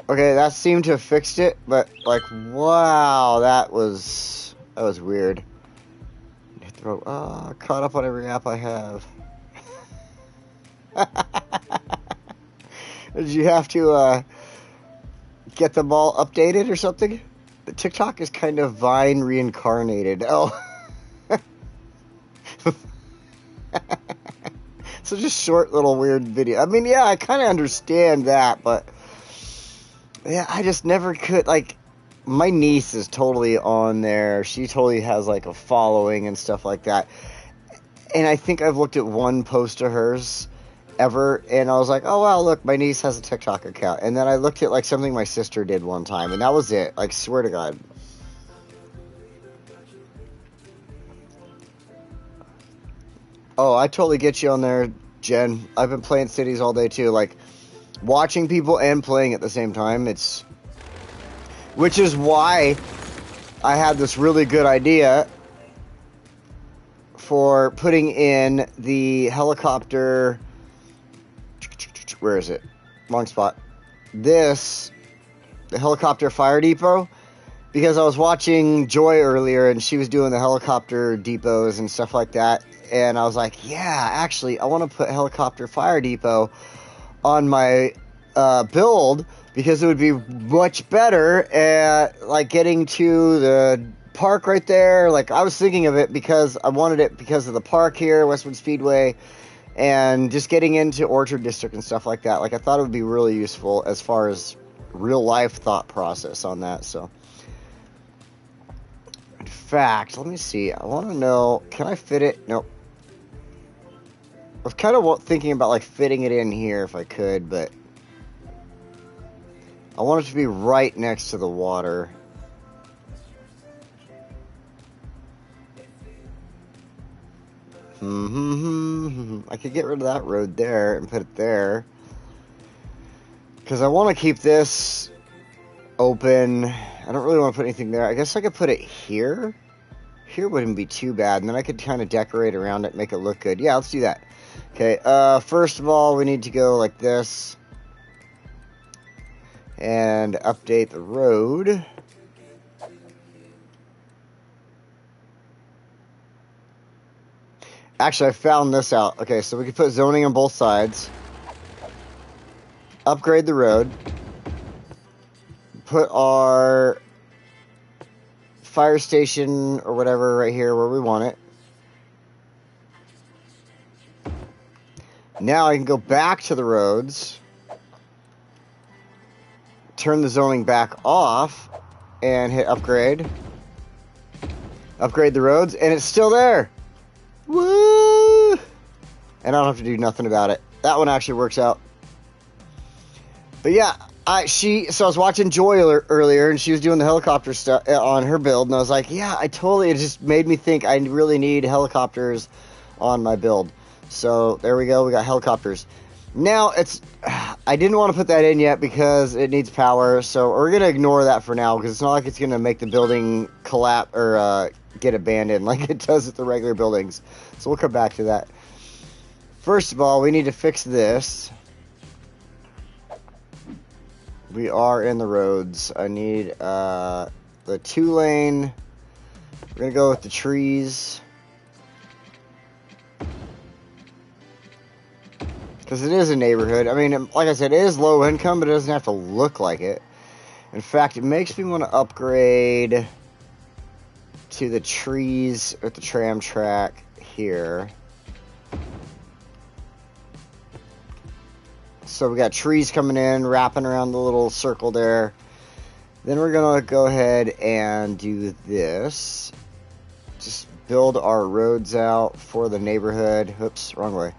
Okay, that seemed to have fixed it, but like, wow, that was weird. Caught up on every app I have. Did you have to get them all updated or something? The TikTok is kind of Vine reincarnated. Oh. So just short little weird video. I mean, yeah, I kind of understand that, but yeah, I just never could, like, my niece is totally on there. She totally has like a following and stuff like that. And I think I've looked at one post of hers ever, and I was like, oh wow, look, my niece has a TikTok account. And then I looked at like something my sister did one time, and that was it. Like, swear to God. Oh, I totally get you on there, Jen. I've been playing cities all day too. Like, watching people and playing at the same time, which is why I had this really good idea for putting in the helicopter. Where is it? Wrong spot. The helicopter fire depot. Because I was watching Joy earlier and she was doing the helicopter depots and stuff like that. And I was like, yeah, actually, I want to put helicopter fire depot on my build, because it would be much better at like getting to the park right there. Like, I was thinking of it because I wanted it because of the park here, Westwood Speedway, and just getting into Orchard District and stuff like that. Like, I thought it would be really useful as far as real life thought process on that. So fact, let me see. I want to know, can I fit it? Nope. I was kind of thinking about like fitting it in here if I could, but I want it to be right next to the water. I could get rid of that road there and put it there. Because I want to keep this open. I don't really want to put anything there. I guess I could put it here. Here wouldn't be too bad. And then I could kind of decorate around it, make it look good. Yeah, let's do that. Okay, first of all, we need to go like this. And update the road. Actually, I found this out. Okay, so we can put zoning on both sides. Upgrade the road. Put our fire station or whatever right here where we want it. Now I can go back to the roads. Turn the zoning back off. And hit upgrade. Upgrade the roads. And it's still there. Woo! And I don't have to do nothing about it. That one actually works out. But yeah, so I was watching Joy earlier, and she was doing the helicopter stuff on her build, and I was like, yeah, it just made me think I really need helicopters on my build. So there we go, we got helicopters. Now I didn't want to put that in yet because it needs power, so we're gonna ignore that for now because it's not like it's gonna make the building collapse or get abandoned like it does with the regular buildings. So we'll come back to that. First of all, we need to fix this. We are in the roads. I need the 2-lane. We're going to go with the trees. Because it is a neighborhood. I mean, like I said, it is low income, but it doesn't have to look like it. In fact, it makes me want to upgrade to the trees at the tram track here. So we got trees coming in, wrapping around the little circle there. Then we're going to go ahead and do this. Just build our roads out for the neighborhood. Oops, wrong way.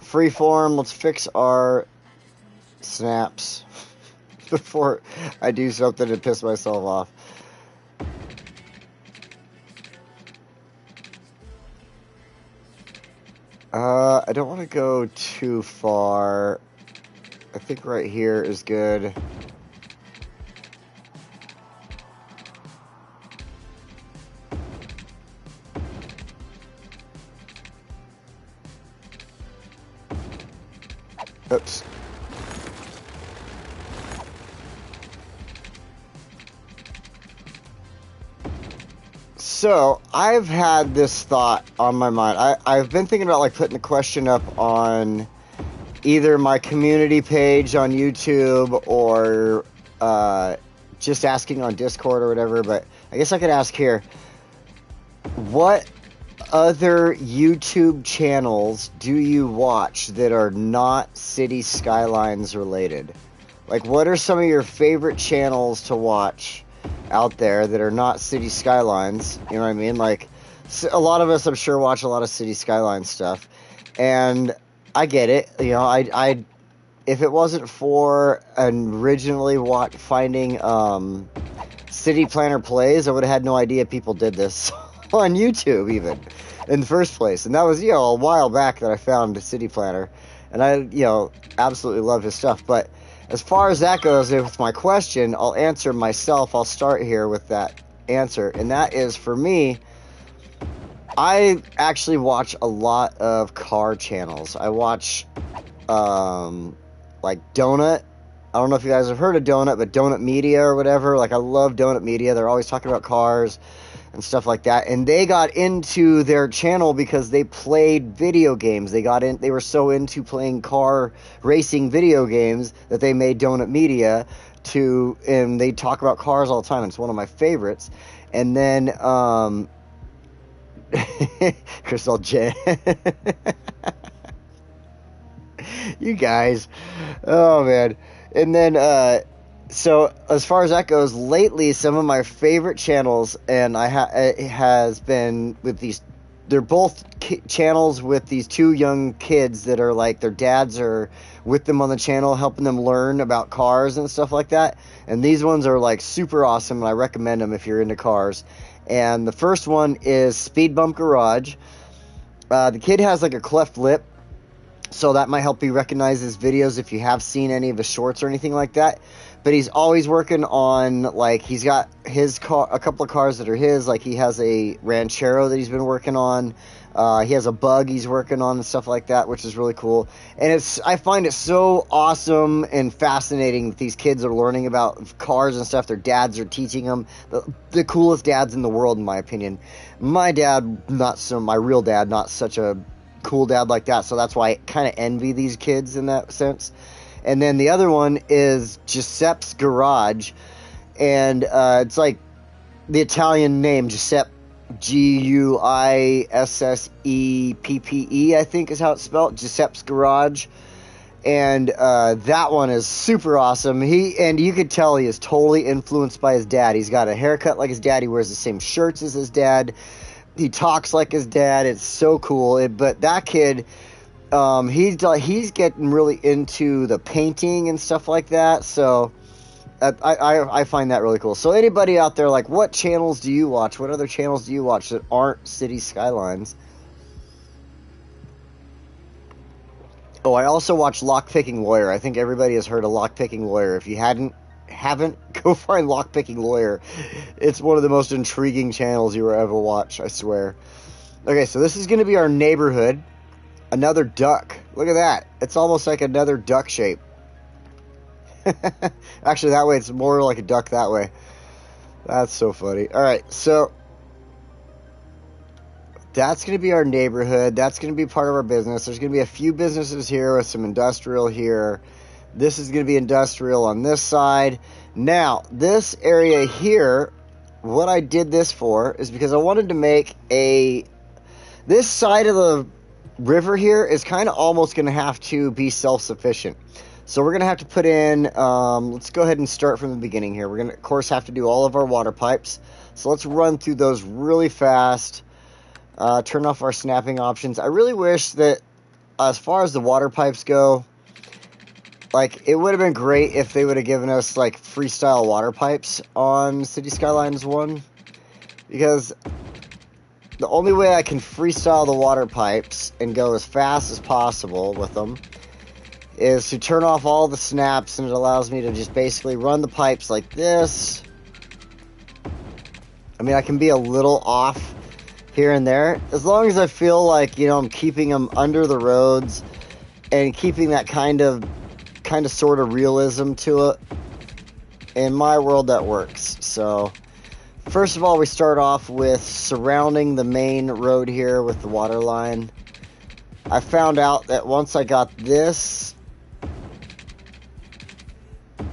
Freeform, let's fix our snaps before I do something to piss myself off. I don't want to go too far. I think right here is good. Oops. So, I've had this thought on my mind. I've been thinking about like putting the question up on either my community page on YouTube or just asking on Discord or whatever, but I guess I could ask here. What other YouTube channels do you watch that are not City Skylines related? Like, what are some of your favorite channels to watch out there that are not City Skylines? You know what I mean? Like, a lot of us, I'm sure, watch a lot of City Skylines stuff, and I get it. You know, I if it wasn't for originally finding City Planner Plays, I would have had no idea people did this on YouTube even in the first place. And that was, you know, a while back that I found City Planner, and I, you know, absolutely love his stuff. But as far as that goes, with my question, I'll answer myself. I'll start here with that answer, and that is, for me, I actually watch a lot of car channels. I watch, like Donut. I don't know if you guys have heard of Donut, but Donut Media or whatever. Like, I love Donut Media. They're always talking about cars and stuff like that. And they got into their channel because they played video games. They were so into playing car racing video games that they made Donut Media and they talk about cars all the time. It's one of my favorites. And then, Crystal J. You guys. Oh, man. And then, So as far as that goes, lately some of my favorite channels, and it has been with these. They're both channels with these two young kids that are like their dads are with them on the channel, helping them learn about cars and stuff like that. And these ones are like super awesome, and I recommend them if you're into cars. And the first one is Speed Bump Garage. The kid has like a cleft lip, so that might help you recognize his videos if you have seen any of his shorts or anything like that. But he's always working on, like, he's got his car, a couple of cars that are his. Like, he has a Ranchero that he's been working on. He has a Bug he's working on and stuff like that, which is really cool. And I find it so awesome and fascinating that these kids are learning about cars and stuff. Their dads are teaching them. The coolest dads in the world, in my opinion. My dad, my real dad, not such a cool dad like that, so that's why I kind of envy these kids in that sense. And then the other one is Giuseppe's Garage, and it's like the Italian name, Giuseppe, Guisseppe, I think is how it's spelled, Giuseppe's Garage. And that one is super awesome. You could tell he is totally influenced by his dad. He's got a haircut like his dad. He wears the same shirts as his dad. He talks like his dad. It's so cool. But that kid, he's getting really into the painting and stuff like that. So I find that really cool. So anybody out there, like, what channels do you watch? What other channels do you watch that aren't City Skylines? Oh, I also watch Lockpicking Lawyer. I think everybody has heard of Lockpicking Lawyer. If you haven't, go find Lockpicking Lawyer. It's one of the most intriguing channels you will ever watch, I swear. Okay, so this is going to be our neighborhood. Another duck. Look at that. It's almost like another duck shape. Actually, that way it's more like a duck that way. That's so funny. Alright, so that's going to be our neighborhood. That's going to be part of our business. There's going to be a few businesses here with some industrial here. This is going to be industrial on this side. Now, this area here, what I did this for is because I wanted to make this side of the river here is kind of almost going to have to be self-sufficient. So we're going to have to put in, let's go ahead and start from the beginning here. We're going to, of course, have to do all of our water pipes. So let's run through those really fast. Turn off our snapping options. I really wish that as far as the water pipes go, like, it would have been great if they would have given us, like, freestyle water pipes on City Skylines 1. Because the only way I can freestyle the water pipes and go as fast as possible with them is to turn off all the snaps, and it allows me to just basically run the pipes like this. I mean, I can be a little off here and there, as long as I feel like, you know, I'm keeping them under the roads and keeping that kind of sort of realism to it. In my world, that works. So first of all, we start off with surrounding the main road here with the water line. I found out that once I got this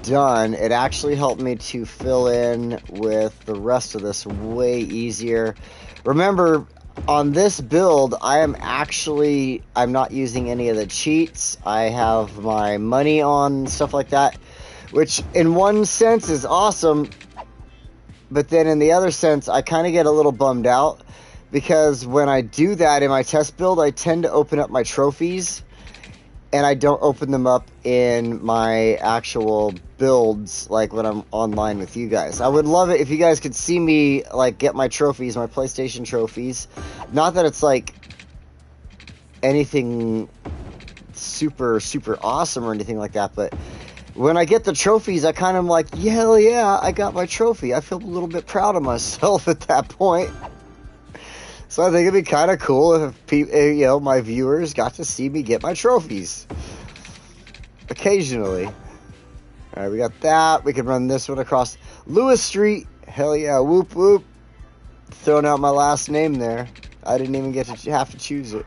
done, it actually helped me to fill in with the rest of this way easier. Remember, on this build, I'm not using any of the cheats. I have my money on, stuff like that, which in one sense is awesome, but then in the other sense, I kind of get a little bummed out, because when I do that in my test build, I tend to open up my trophies, and I don't open them up in my actual builds, like when I'm online with you guys. I would love it if you guys could see me, like, get my trophies, my PlayStation trophies. Not that it's, like, anything super, super awesome or anything like that, but when I get the trophies, I kind of like, yeah, hell yeah, I got my trophy. I feel a little bit proud of myself at that point. So I think it'd be kind of cool if people, you know, my viewers got to see me get my trophies occasionally. All right, we got that. We can run this one across Lewis Street. Hell yeah, whoop whoop. Throwing out my last name there. I didn't even get to have to choose it.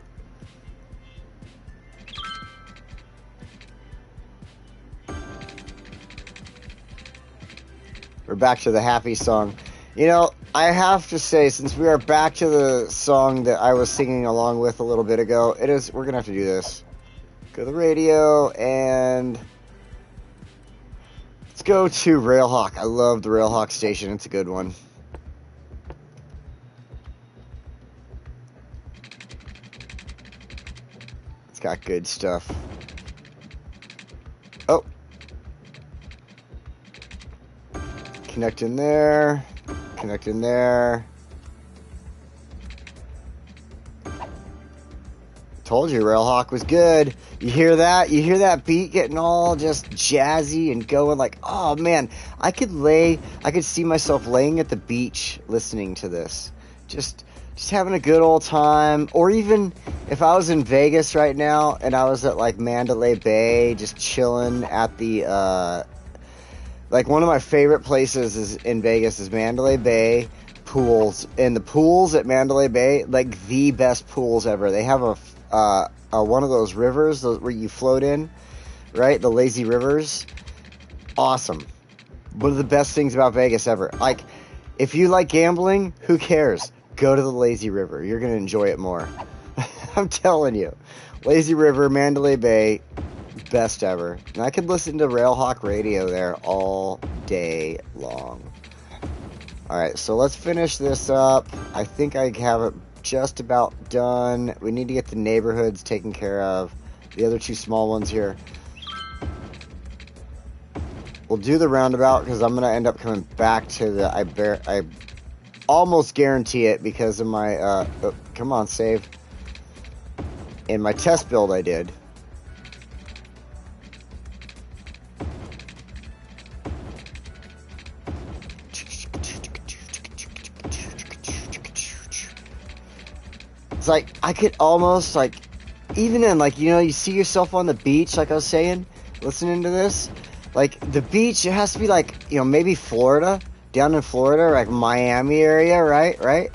We're back to the happy song. You know, I have to say, since we are back to the song that I was singing along with a little bit ago, we're going to have to do this. Go to the radio, and let's go to Railhawk. I love the Railhawk station. It's a good one. It's got good stuff. Oh. Connect in there. Connect in there. Told you Railhawk was good. You hear that? You hear that beat getting all just jazzy and going like, oh man, I could see myself laying at the beach listening to this. Just having a good old time. Or even if I was in Vegas right now and I was at like Mandalay Bay just chilling at the like one of my favorite places is in Vegas is Mandalay Bay pools. And the pools at Mandalay Bay, like the best pools ever. They have a one of those rivers where you float in, right? The lazy rivers. Awesome. One of the best things about Vegas ever. Like, if you like gambling, who cares? Go to the lazy river. You're going to enjoy it more. I'm telling you. Lazy River, Mandalay Bay, best ever. And I could listen to Railhawk radio there all day long. Alright, so let's finish this up. I think I have it just about done. We need to get the neighborhoods taken care of. The other two small ones here. We'll do the roundabout because I'm going to end up coming back to the... I almost guarantee it because of my... oh, come on, save. In my test build I did. It's like, I could almost, like, even in, like, you know, you see yourself on the beach, like I was saying, listening to this. Like, the beach, it has to be, like, you know, maybe Florida, down in Florida, like Miami area, right?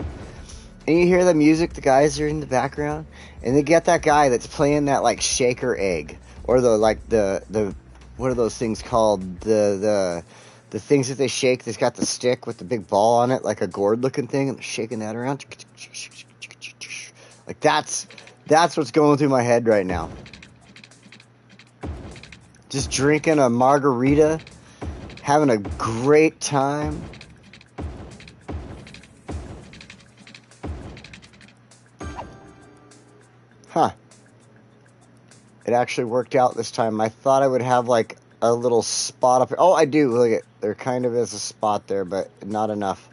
And you hear the music, the guys are in the background, and they get that guy that's playing that, like, shaker egg, or the, like, the what are those things called? The things that they shake, that's got the stick with the big ball on it, like a gourd-looking thing, and they're shaking that around. Like, that's what's going through my head right now. Just drinking a margarita, having a great time. Huh. It actually worked out this time. I thought I would have, like, a little spot up here. Oh, I do. Look at, there kind of is a spot there, but not enough.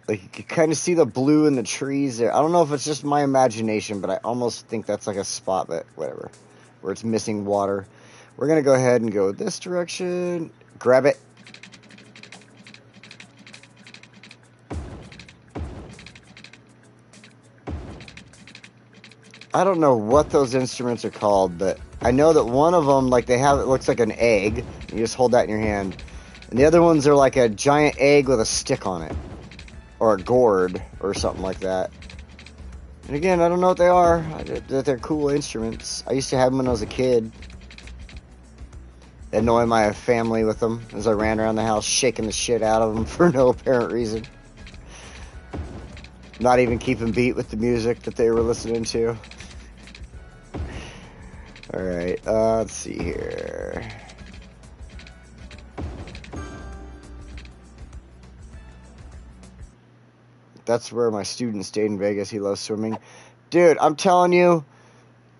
Like, you can kind of see the blue in the trees there. I don't know if it's just my imagination, but I almost think that's like a spot, but whatever. Where it's missing water. We're going to go ahead and go this direction. Grab it. I don't know what those instruments are called, but I know that one of them, like, they have, it looks like an egg. You just hold that in your hand. And the other ones are like a giant egg with a stick on it. Or a gourd, or something like that. And again, I don't know what they are. That they're cool instruments. I used to have them when I was a kid. Annoy my family with them as I ran around the house shaking the shit out of them for no apparent reason. Not even keeping beat with the music that they were listening to. Alright, let's see here. That's where my student stayed in Vegas. He loves swimming. Dude, I'm telling you,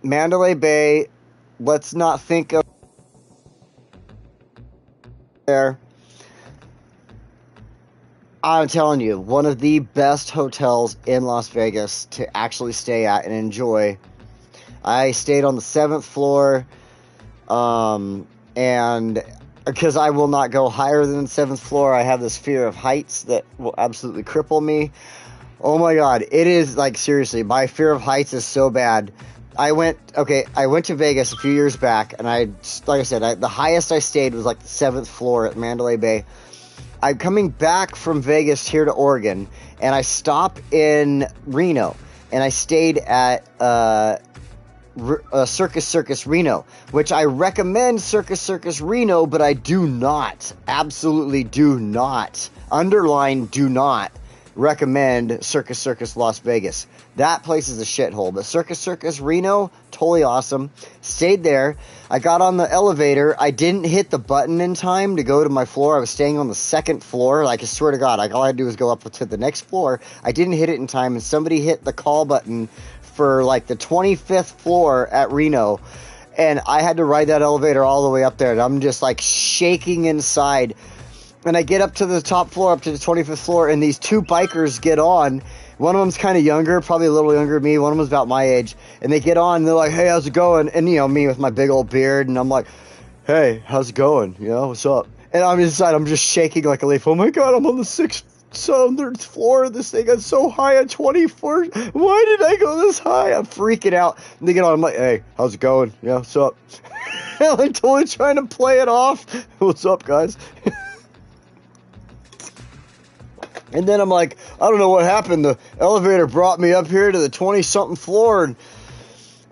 Mandalay Bay, let's not think of there. I'm telling you, one of the best hotels in Las Vegas to actually stay at and enjoy. I stayed on the 7th floor, and because I will not go higher than the 7th floor, I have this fear of heights that will absolutely cripple me. Oh my god, it is, like, seriously, my fear of heights is so bad. I went to Vegas a few years back, and like I said, the highest I stayed was like the 7th floor at Mandalay Bay. I'm coming back from Vegas here to Oregon, and I stop in Reno, and I stayed at Circus Reno, which I recommend Circus Reno, but I do not, absolutely do not, underline do not recommend Circus Circus Las Vegas. That place is a shithole. But Circus Circus Reno, totally awesome. Stayed there. I got on the elevator. I didn't hit the button in time to go to my floor. I was staying on the second floor. Like, I swear to God, like, all I had to do was go up to the next floor. I didn't hit it in time, and somebody hit the call button for, like, the 25th floor at Reno. And I had to ride that elevator all the way up there. And I'm just, like, shaking inside. And I get up to the top floor, up to the 25th floor, and these two bikers get on. One of them's kind of younger, probably a little younger than me. One of them's about my age. And they get on, and they're like, hey, how's it going? And, you know, me with my big old beard, and I'm like, hey, how's it going? You know, what's up? And I'm inside, I'm just shaking like a leaf. Oh, my God, I'm on the 600th floor. This thing is so high at 24th. Why did I go this high? I'm freaking out. And they get on, I'm like, hey, how's it going? Yeah, what's up? I'm totally trying to play it off. What's up, guys? And then I'm like, I don't know what happened. The elevator brought me up here to the 20-something floor, and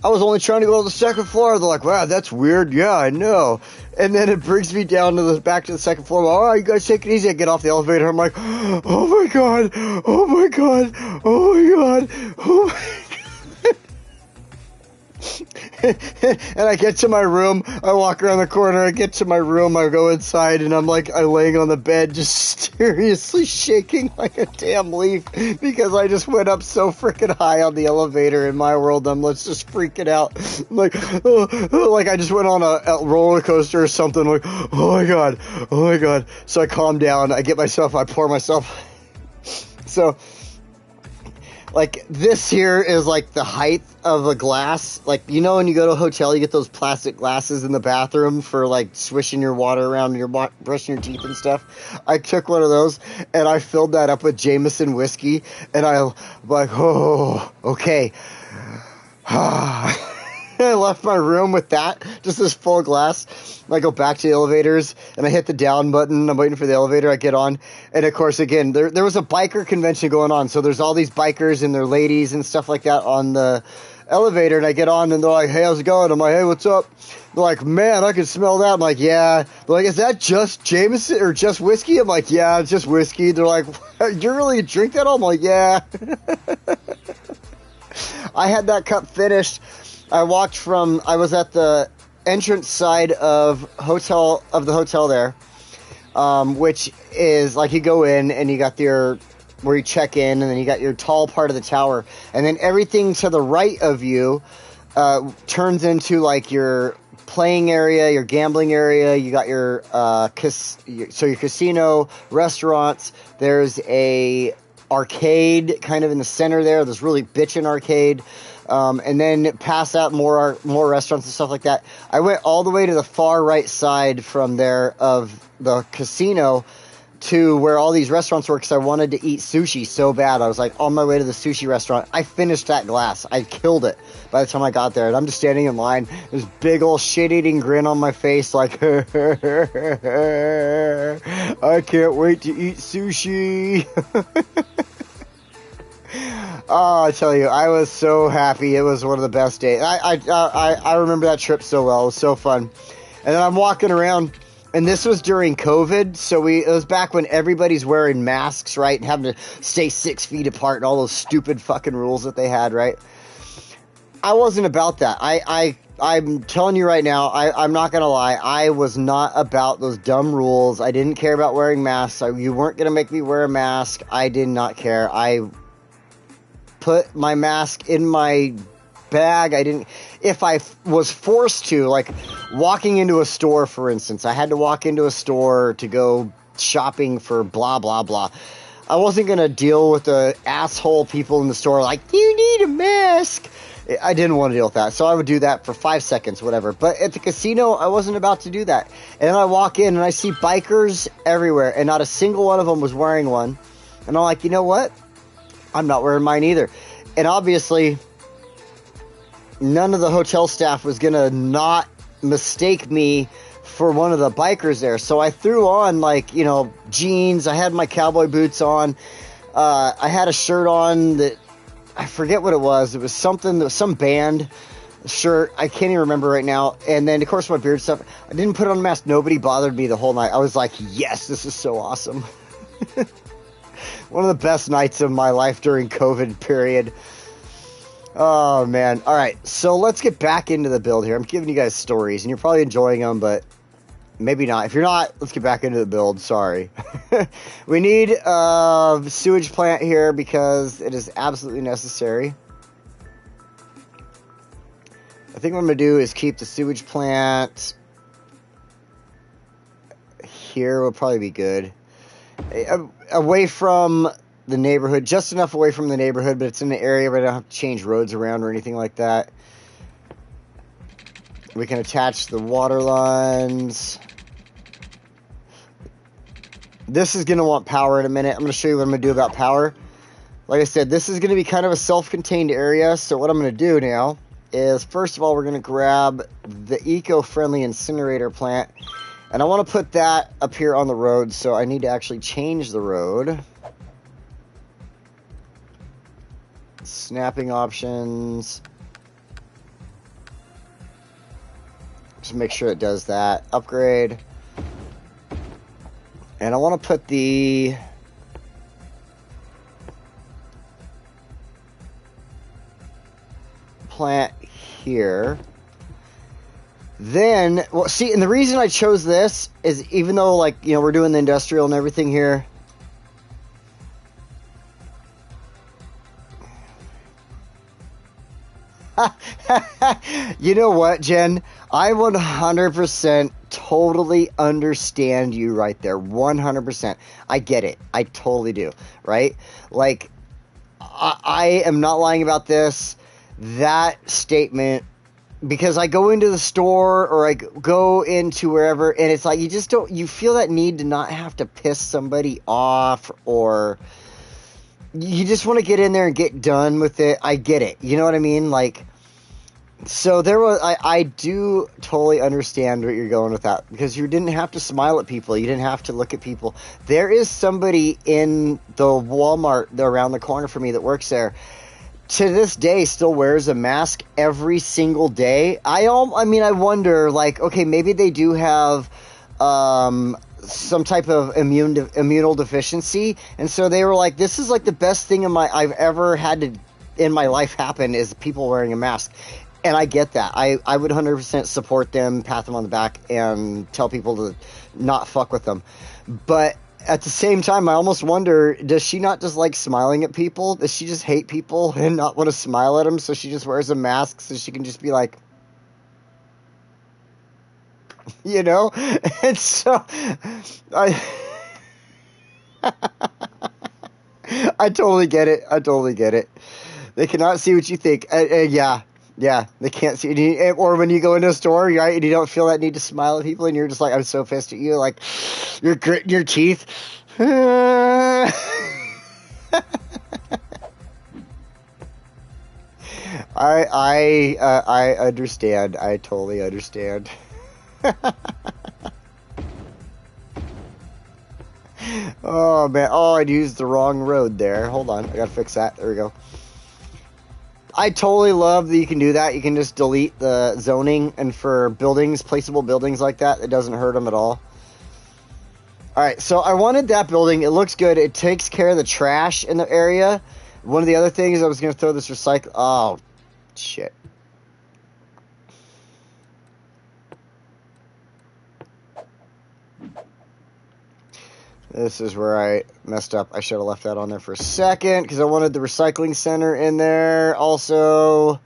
I was only trying to go to the second floor. They're like, wow, that's weird. Yeah, I know. And then it brings me down to the back to the second floor. All right, you guys take it easy. I get off the elevator. I'm like, oh, my God. Oh, my God. Oh, my God. Oh, my God. And I get to my room, I walk around the corner, I get to my room, I go inside, and I'm laying on the bed, just seriously shaking like a damn leaf, because I just went up so freaking high on the elevator in my world. I'm just freaking out. I'm like, like I just went on a roller coaster or something, like, oh my God. So I calm down, I pour myself. So, like, this here is, like, the height of a glass. Like, you know when you go to a hotel, you get those plastic glasses in the bathroom for, like, swishing your water around your brushing your teeth and stuff? I took one of those, and I filled that up with Jameson whiskey, and I'm like, oh, okay. I left my room with that, just this full glass. I go back to the elevators, and I hit the down button. I'm waiting for the elevator. I get on, and of course, again, there was a biker convention going on, so there's all these bikers and their ladies and stuff like that on the elevator, and I get on, and they're like, hey, how's it going? I'm like, hey, what's up? They're like, man, I can smell that. I'm like, yeah. They're like, is that just Jameson or just whiskey? I'm like, yeah, it's just whiskey. They're like, you really drink that all? I'm like, yeah. I had that cup finished. I was at the entrance side of the hotel there, which is like you go in and you got where you check in, and then you got your tall part of the tower, and then everything to the right of you turns into like your playing area, your gambling area. You got your casino, restaurants. There's a arcade kind of in the center there. There's really bitchin' arcade. And then past that, more restaurants and stuff like that. I went all the way to the far right side from there of the casino to where all these restaurants were, because I wanted to eat sushi so bad. I was like on my way to the sushi restaurant. I finished that glass. I killed it by the time I got there. And I'm just standing in line. This big old shit-eating grin on my face like, I can't wait to eat sushi. Oh, I tell you, I was so happy. It was one of the best days. I remember that trip so well. It was so fun. And then I'm walking around, and this was during COVID, so it was back when everybody's wearing masks, right, and having to stay 6 feet apart and all those stupid fucking rules that they had, right? I wasn't about that. I'm telling you right now, I'm not going to lie. I was not about those dumb rules. I didn't care about wearing masks. You weren't going to make me wear a mask. I did not care. I put my mask in my bag. If I was forced to, like walking into a store, for instance, I had to walk into a store to go shopping for blah, blah, blah. I wasn't going to deal with the asshole people in the store like, you need a mask. I didn't want to deal with that. So I would do that for 5 seconds, whatever. But at the casino, I wasn't about to do that. And then I walk in and I see bikers everywhere, and not a single one of them was wearing one. And I'm like, you know what? I'm not wearing mine either. And obviously, none of the hotel staff was going to not mistake me for one of the bikers there. So I threw on, like, you know, jeans. I had my cowboy boots on. I had a shirt on that, I forget what it was. It was some band shirt. I can't even remember right now. And then, of course, my beard stuff. I didn't put on a mask. Nobody bothered me the whole night. I was like, yes, this is so awesome. One of the best nights of my life during COVID period. Oh, man. All right, so let's get back into the build here. I'm giving you guys stories, and you're probably enjoying them, but maybe not. If you're not, let's get back into the build. Sorry. We need a sewage plant here because it is absolutely necessary. I think what I'm going to do is keep the sewage plant here will probably be good. Away from the neighborhood, just enough away from the neighborhood, but it's in the area where I don't have to change roads around or anything like that. We can attach the water lines. This is going to want power in a minute. I'm going to show you what I'm going to do about power. Like I said, this is going to be kind of a self-contained area, so what I'm going to do now is, first of all, we're going to grab the eco-friendly incinerator plant, and I want to put that up here on the road, so I need to actually change the road. Snapping options. Just make sure it does that. Upgrade. And I want to put the plant here. Then, well, see, and the reason I chose this is, even though, like, you know, we're doing the industrial and everything here, you know what, Jen? I 100% totally understand you right there. 100%. I get it. I totally do. Right? Like, I am not lying about this. That statement, because I go into the store or I go into wherever, and it's like, you just don't, you feel that need to not have to piss somebody off, or you just want to get in there and get done with it. I get it. You know what I mean? Like, so there was, I do totally understand what you're going with that, because you didn't have to smile at people. You didn't have to look at people. There is somebody in the Walmart around the corner from me that works there. To this day, still wears a mask every single day. I mean, I wonder, like, okay, maybe they do have some type of immunal deficiency, and so they were like, this is like the best thing I've ever had to in my life happen is people wearing a mask. And I get that. I would 100% support them, pat them on the back, and tell people to not fuck with them. But at the same time, I almost wonder, does she not just like smiling at people? Does she just hate people and not want to smile at them, so she just wears a mask so she can just be like, you know? And so, I totally get it. I totally get it. They cannot see what you think. Yeah, they can't see it. Or when you go into a store, right, and you don't feel that need to smile at people, and you're just like, I'm so pissed at you, like, you're gritting your teeth. I understand. I totally understand. Oh, man. Oh, I used the wrong road there. Hold on. I gotta fix that. There we go. I totally love that you can do that. You can just delete the zoning, and for buildings, placeable buildings like that, it doesn't hurt them at all. Alright, so I wanted that building. It looks good. It takes care of the trash in the area. One of the other things, I was going to throw this recycle... Oh, shit. This is where I messed up. I should have left that on there for a second, because I wanted the recycling center in there also.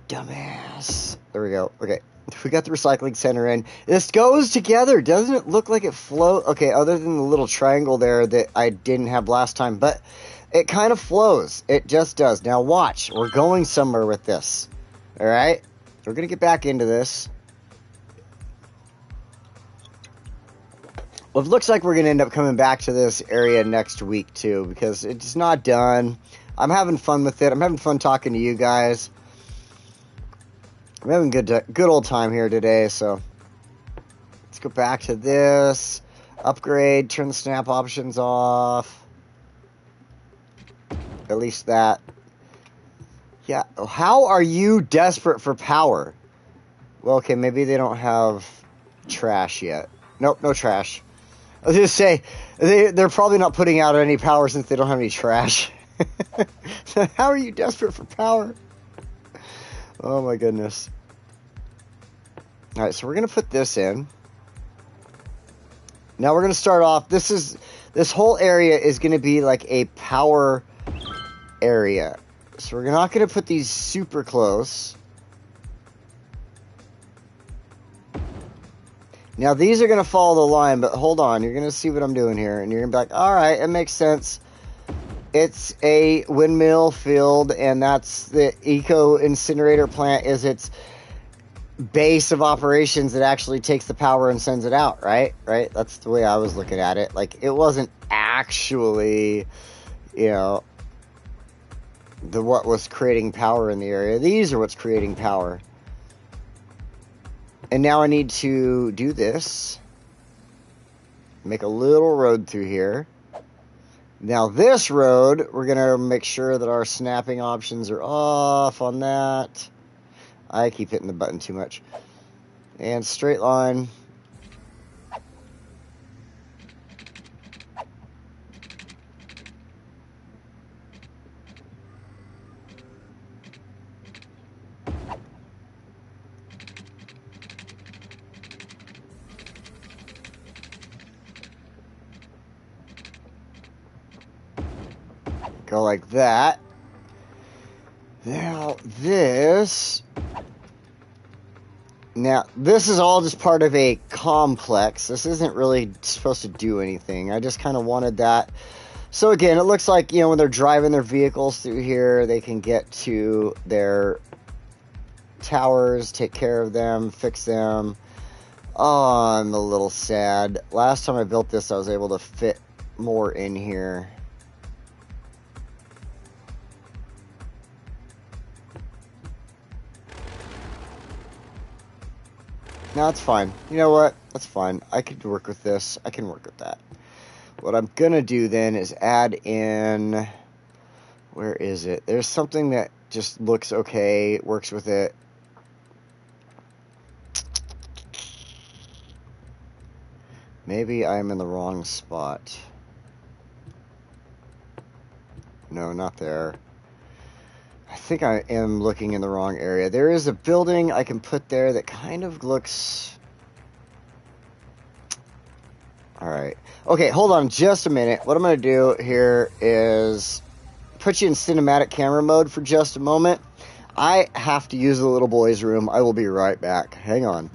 Dumbass. There we go. Okay. We got the recycling center in. This goes together. Doesn't it look like it flows? Okay, other than the little triangle there that I didn't have last time, but it kind of flows. It just does. Now watch. We're going somewhere with this. All right? We're going to get back into this. Well, it looks like we're going to end up coming back to this area next week, too, because it's not done. I'm having fun with it. I'm having fun talking to you guys. I'm having good old time here today, so let's go back to this. Upgrade, turn the snap options off. At least that. Yeah, how are you desperate for power? Well, okay, maybe they don't have trash yet. Nope, no trash. I was gonna say they're probably not putting out any power since they don't have any trash. How are you desperate for power? Oh my goodness. All right, so we're gonna put this in. Now we're gonna start off. This whole area is gonna be like a power area. So we're not gonna put these super close. Now these are gonna follow the line, but hold on, you're gonna see what I'm doing here, and you're gonna be like, all right, it makes sense. It's a windmill field, and that's the eco incinerator plant is its base of operations that actually takes the power and sends it out, right? Right? That's the way I was looking at it. Like, it wasn't actually, what was creating power in the area. These are what's creating power. And now I need to do this. Make a little road through here. Now this road, we're going to make sure that our snapping options are off on that. I keep hitting the button too much. And straight line. Go like that. Now this is all just part of a complex. This isn't really supposed to do anything. I just kind of wanted that. So again, it looks like, when they're driving their vehicles through here, they can get to their towers, take care of them, fix them. Oh, I'm a little sad. Last time I built this, I was able to fit more in here. No, that's fine. You know what? That's fine. I could work with this. I can work with that. What I'm going to do then is add in... Where is it? There's something that just looks okay, works with it. Maybe I'm in the wrong spot. No, not there. I think I am looking in the wrong area. There is a building I can put there that kind of looks... Alright. Okay, hold on just a minute. What I'm going to do here is put you in cinematic camera mode for just a moment. I have to use the little boy's room. I will be right back. Hang on.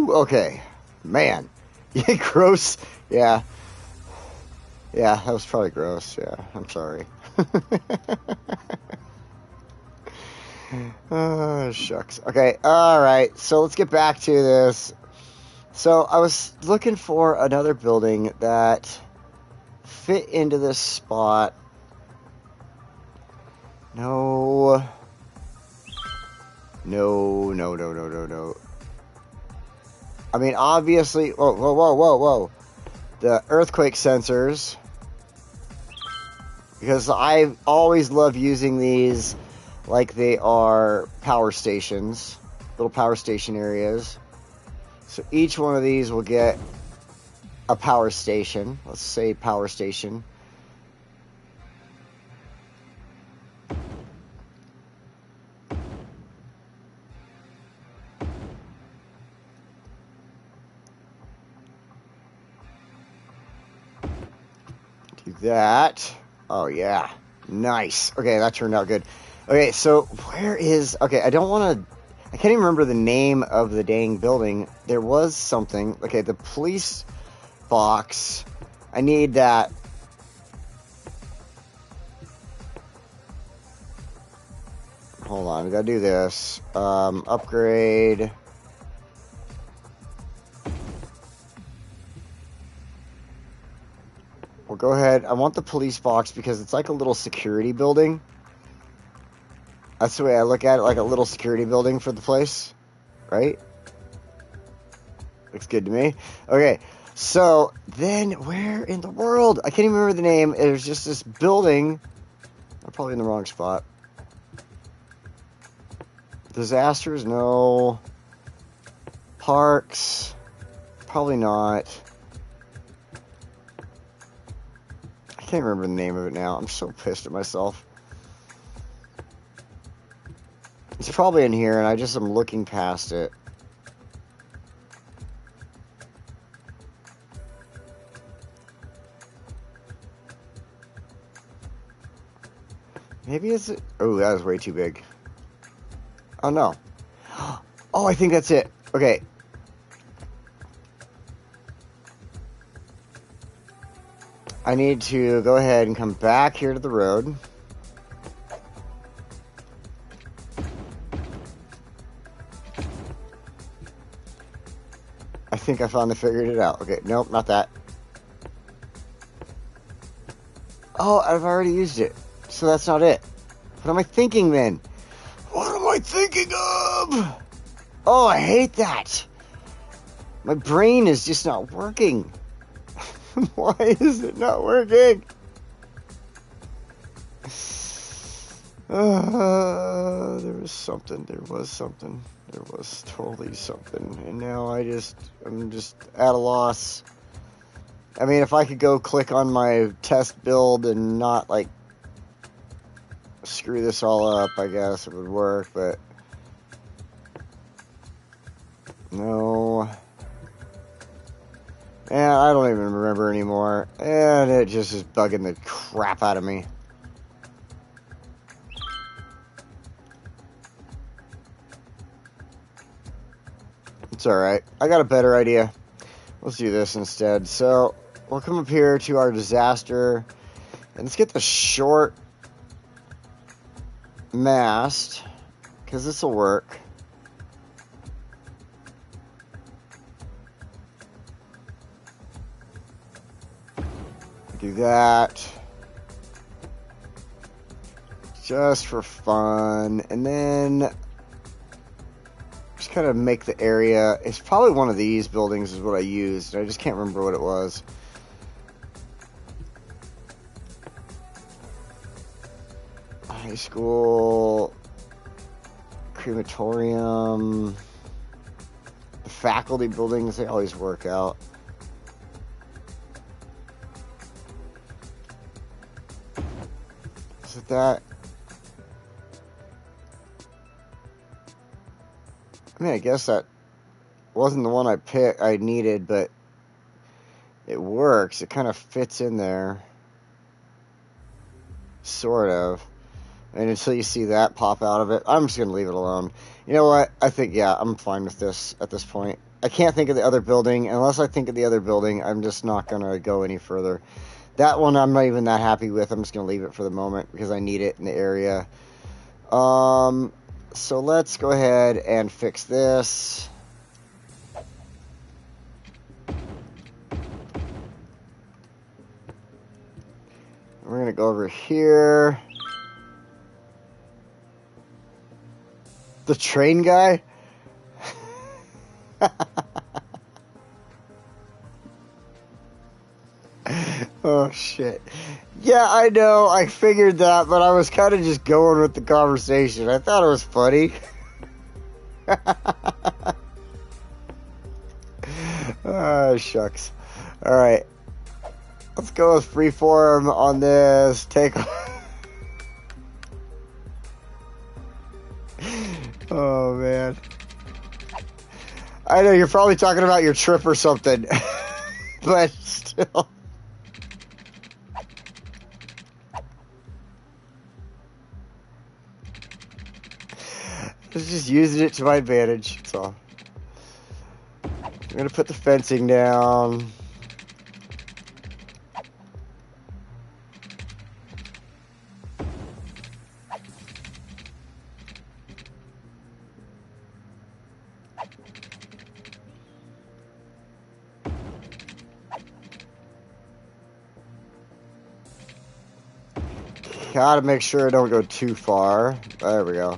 Okay, man, yeah, gross. Yeah, that was probably gross. Yeah, I'm sorry. Oh, shucks. Okay, all right. So let's get back to this. So I was looking for another building that fit into this spot. No. I mean, obviously... Whoa. The earthquake sensors. Because I always love using these like they are power stations. Little power station areas. So each one of these will get a power station. Let's say power station. That. Oh, yeah. Nice. Okay, that turned out good. Okay, so where is... Okay, I don't want to... I can't even remember the name of the dang building. There was something. Okay, the police box. I need that. Hold on, we gotta do this. Upgrade. We'll go ahead. I want the police box because it's like a little security building. That's the way I look at it, like a little security building for the place. Right? Looks good to me. Okay, so then where in the world? I can't even remember the name. There's just this building. I'm probably in the wrong spot. Disasters? No. Parks? Probably not. I can't remember the name of it now. I'm so pissed at myself. It's probably in here, and I just am looking past it. Maybe it's... Oh, that was way too big. Oh, no. Oh, I think that's it. Okay. I need to go ahead and come back here to the road. I think I finally figured it out. Okay, nope, not that. Oh, I've already used it. So that's not it. What am I thinking then? What am I thinking of? Oh, I hate that. My brain is just not working. Why is it not working? There was something. There was totally something. And now I'm just at a loss. I mean, if I could go click on my test build and not, like, screw this all up, I guess it would work, but no. And I don't even remember anymore. And it just is bugging the crap out of me. It's alright. I got a better idea. Let's do this instead. So, we'll come up here to our disaster. And let's get the short mast. Because this will work. Do that. Just for fun. And then just kind of make the area. It's probably one of these buildings is what I used. I just can't remember what it was. High school, crematorium, the faculty buildings, they always work out. Is it that? I mean, I guess that wasn't the one I needed, but it works. It kind of fits in there. Sort of. And until you see that pop out of it, I'm just going to leave it alone. You know what? I think, yeah, I'm fine with this at this point. I can't think of the other building. Unless I think of the other building, I'm just not going to go any further. That one I'm not even that happy with. I'm just going to leave it for the moment because I need it in the area. So let's go ahead and fix this. We're going to go over here. The train guy? Oh, shit. Yeah, I know. I figured that, but I was kind of just going with the conversation. I thought it was funny. Ah, shucks. All right. Let's go with freeform on this. Take... Oh, man. I know, you're probably talking about your trip or something. But still... was just using it to my advantage. That's all. I'm gonna put the fencing down. Gotta make sure I don't go too far. There we go.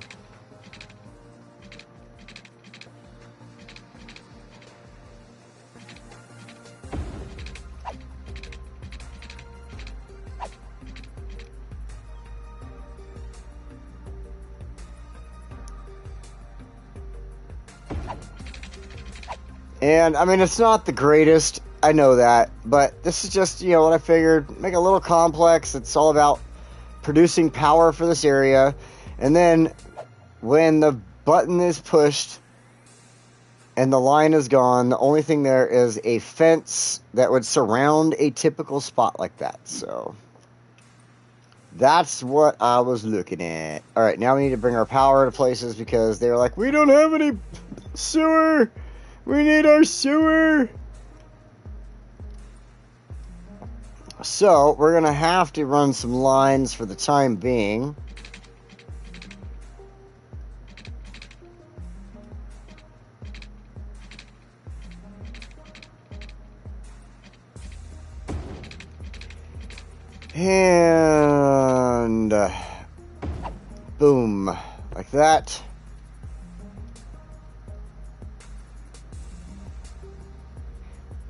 And, I mean, it's not the greatest, I know that, but this is just, you know, what I figured. Make a little complex. It's all about producing power for this area. And then, when the button is pushed and the line is gone, the only thing there is a fence that would surround a typical spot like that. So, that's what I was looking at. Alright, now we need to bring our power to places because they're like, we don't have any sewer! We need our sewer! So, we're going to have to run some lines for the time being. And boom, like that.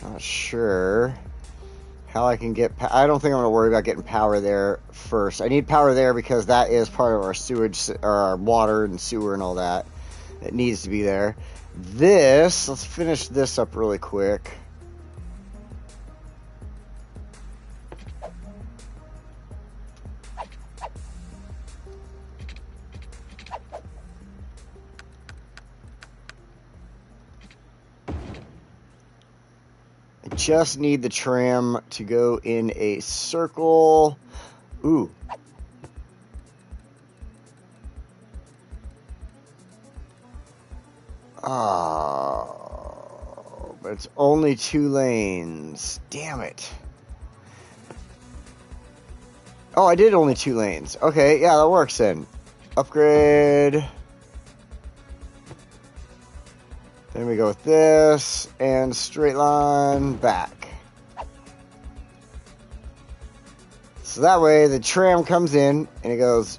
Not sure how I can get. I don't think I'm going to worry about getting power there first. I need power there because that is part of our sewage, or our water and sewer and all that. It needs to be there. This, let's finish this up really quick. Just need the tram to go in a circle. Ooh. Oh, but it's only 2 lanes. Damn it. Oh, I did only 2 lanes. Okay, yeah, that works then. Upgrade. Then we go with this, and straight line back. So that way the tram comes in, and it goes,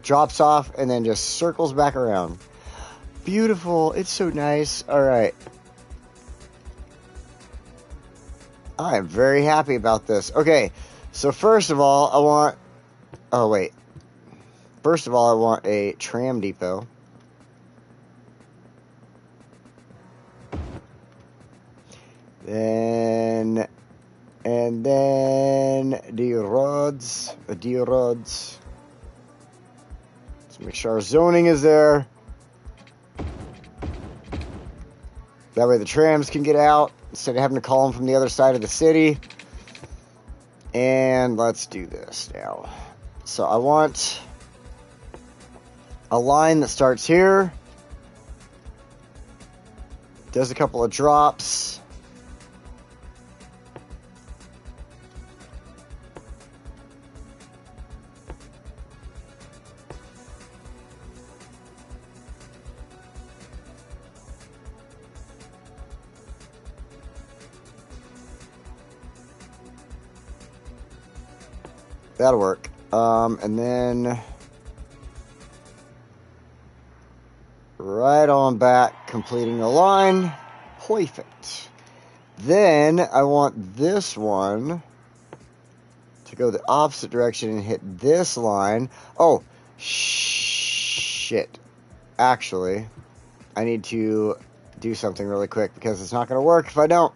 drops off, and then just circles back around. Beautiful. It's so nice. Alright. I am very happy about this. Okay, so first of all, I want... Oh, wait. First of all, I want a tram depot. Then, and then D-roads. Let's make sure our zoning is there. That way the trams can get out instead of having to call them from the other side of the city. And let's do this now. So I want a line that starts here, does a couple of drops. That'll work. And then right on back, completing the line. Perfect. Then I want this one to go the opposite direction and hit this line. Oh, shit. Actually, I need to do something really quick because it's not going to work if I don't.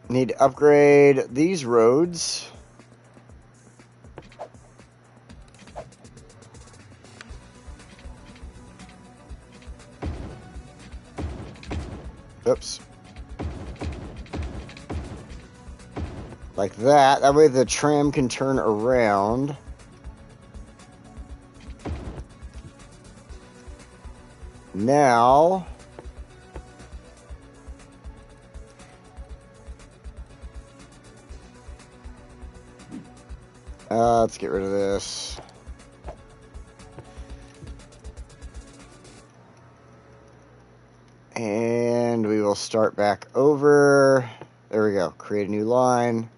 Need to upgrade these roads. Oops. Like that. That way the tram can turn around. Now, let's get rid of this. And we will start back over. There we go. Create a new line.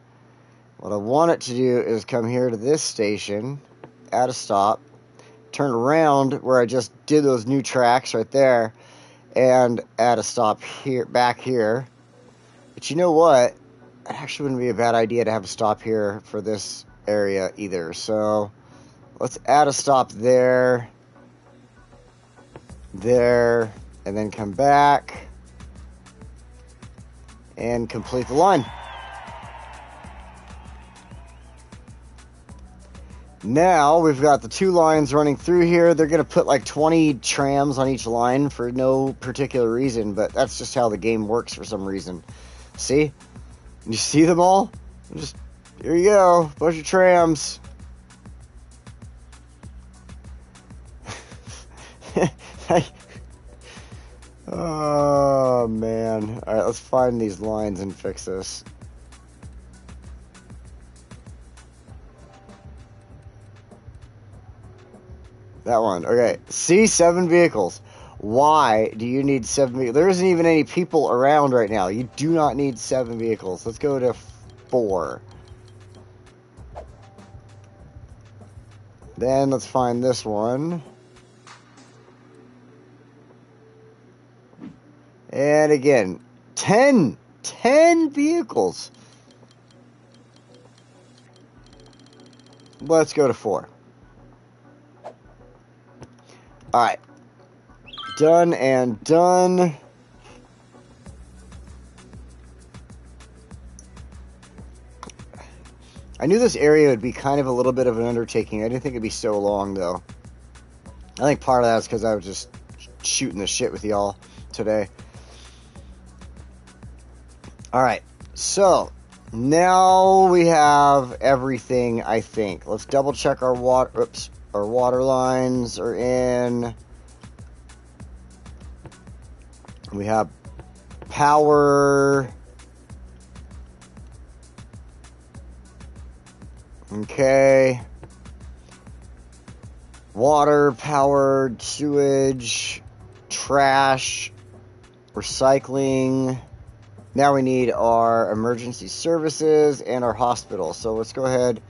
What I want it to do is come here to this station, add a stop, turn around where I just did those new tracks right there, and add a stop here, back here. But you know what? It actually wouldn't be a bad idea to have a stop here for this area either. So let's add a stop there, there, and then come back and complete the line. Now we've got the two lines running through here. They're going to put like 20 trams on each line for no particular reason, but that's just how the game works for some reason. See? You see them all? Just, here you go, bunch of trams. Oh, man. All right, let's find these lines and fix this. That one. Okay. See, 7 vehicles. Why do you need 7 vehicles? There isn't even any people around right now. You do not need 7 vehicles. Let's go to 4. Then let's find this one. And again, 10 vehicles. Let's go to 4. All right. Done and done. I knew this area would be kind of a little bit of an undertaking. I didn't think it'd be so long, though. I think part of that is because I was just shooting the shit with y'all today. All right. So, now we have everything, I think. Let's double check our water. Oops. Our water lines are in. We have power. Okay. Water, power, sewage, trash, recycling. Now we need our emergency services and our hospital. So let's go ahead.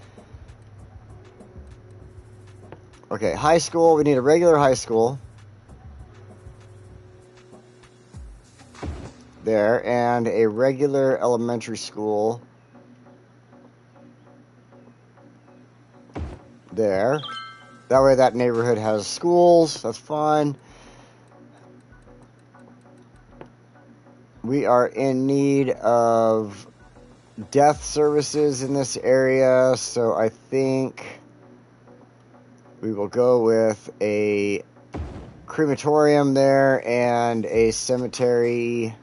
Okay, high school. We need a regular high school. There. And a regular elementary school. There. That way that neighborhood has schools. That's fine. We are in need of death services in this area. So I think we will go with a crematorium there and a cemetery.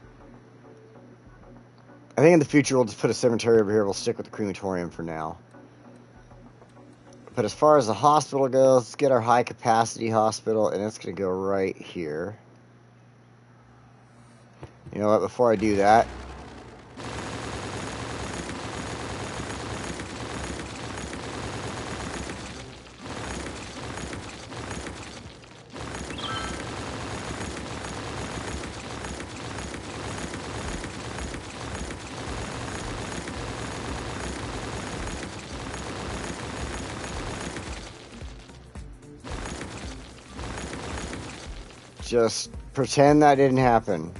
I think in the future we'll just put a cemetery over here. We'll stick with the crematorium for now. But as far as the hospital goes, let's get our high capacity hospital, and it's going to go right here. You know what, before I do that, just pretend that didn't happen.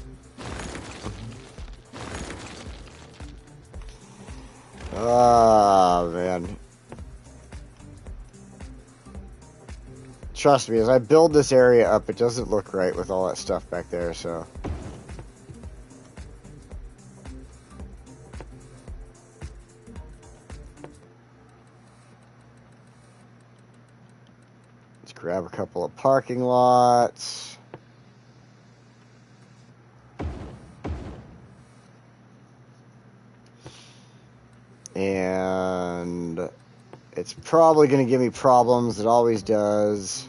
Oh, man. Trust me, as I build this area up, it doesn't look right with all that stuff back there, so. Let's grab a couple of parking lots. And it's probably going to give me problems. It always does.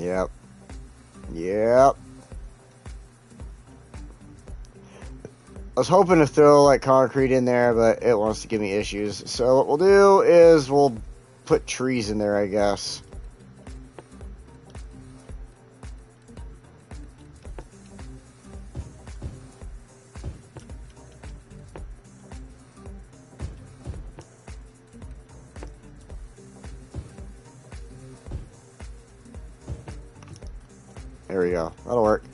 Yep. Yep. I was hoping to throw like concrete in there, but it wants to give me issues. So what we'll do is we'll put trees in there, I guess. There we go. That'll work.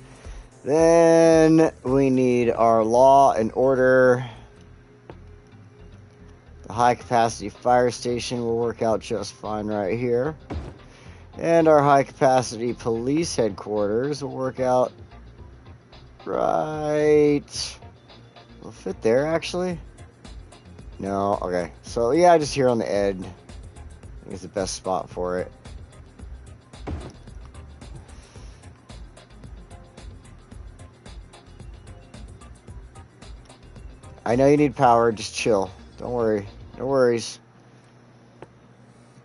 Then we need our law and order. The high capacity fire station will work out just fine right here. And our high capacity police headquarters will work out right. Will fit there actually? No, okay. So yeah, just here on the edge. I think it's the best spot for it. I know you need power, just chill. Don't worry. No worries.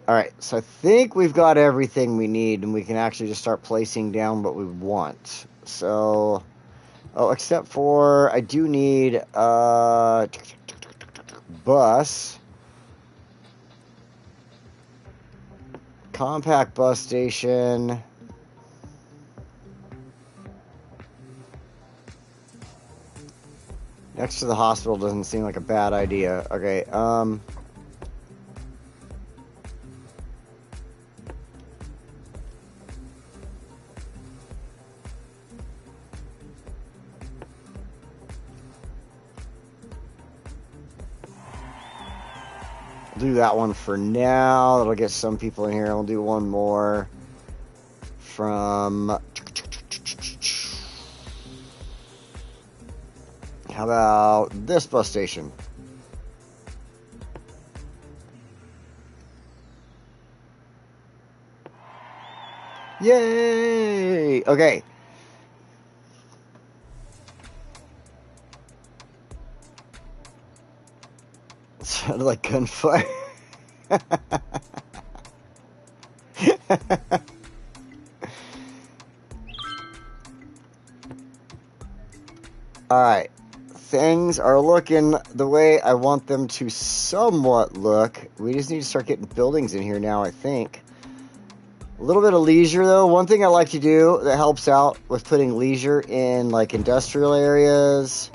Alright, so I think we've got everything we need, and we can actually just start placing down what we want. So, oh, except for, I do need a bus. Compact bus station. Next to the hospital doesn't seem like a bad idea. Okay, I'll do that one for now. That'll get some people in here. I'll do one more from... How about this bus station? Yay! Okay. It sounded like gunfire. Alright. Things are looking the way I want them to somewhat look. We just need to start getting buildings in here now, I think. A little bit of leisure, though. One thing I like to do that helps out with putting leisure in, like, industrial areas.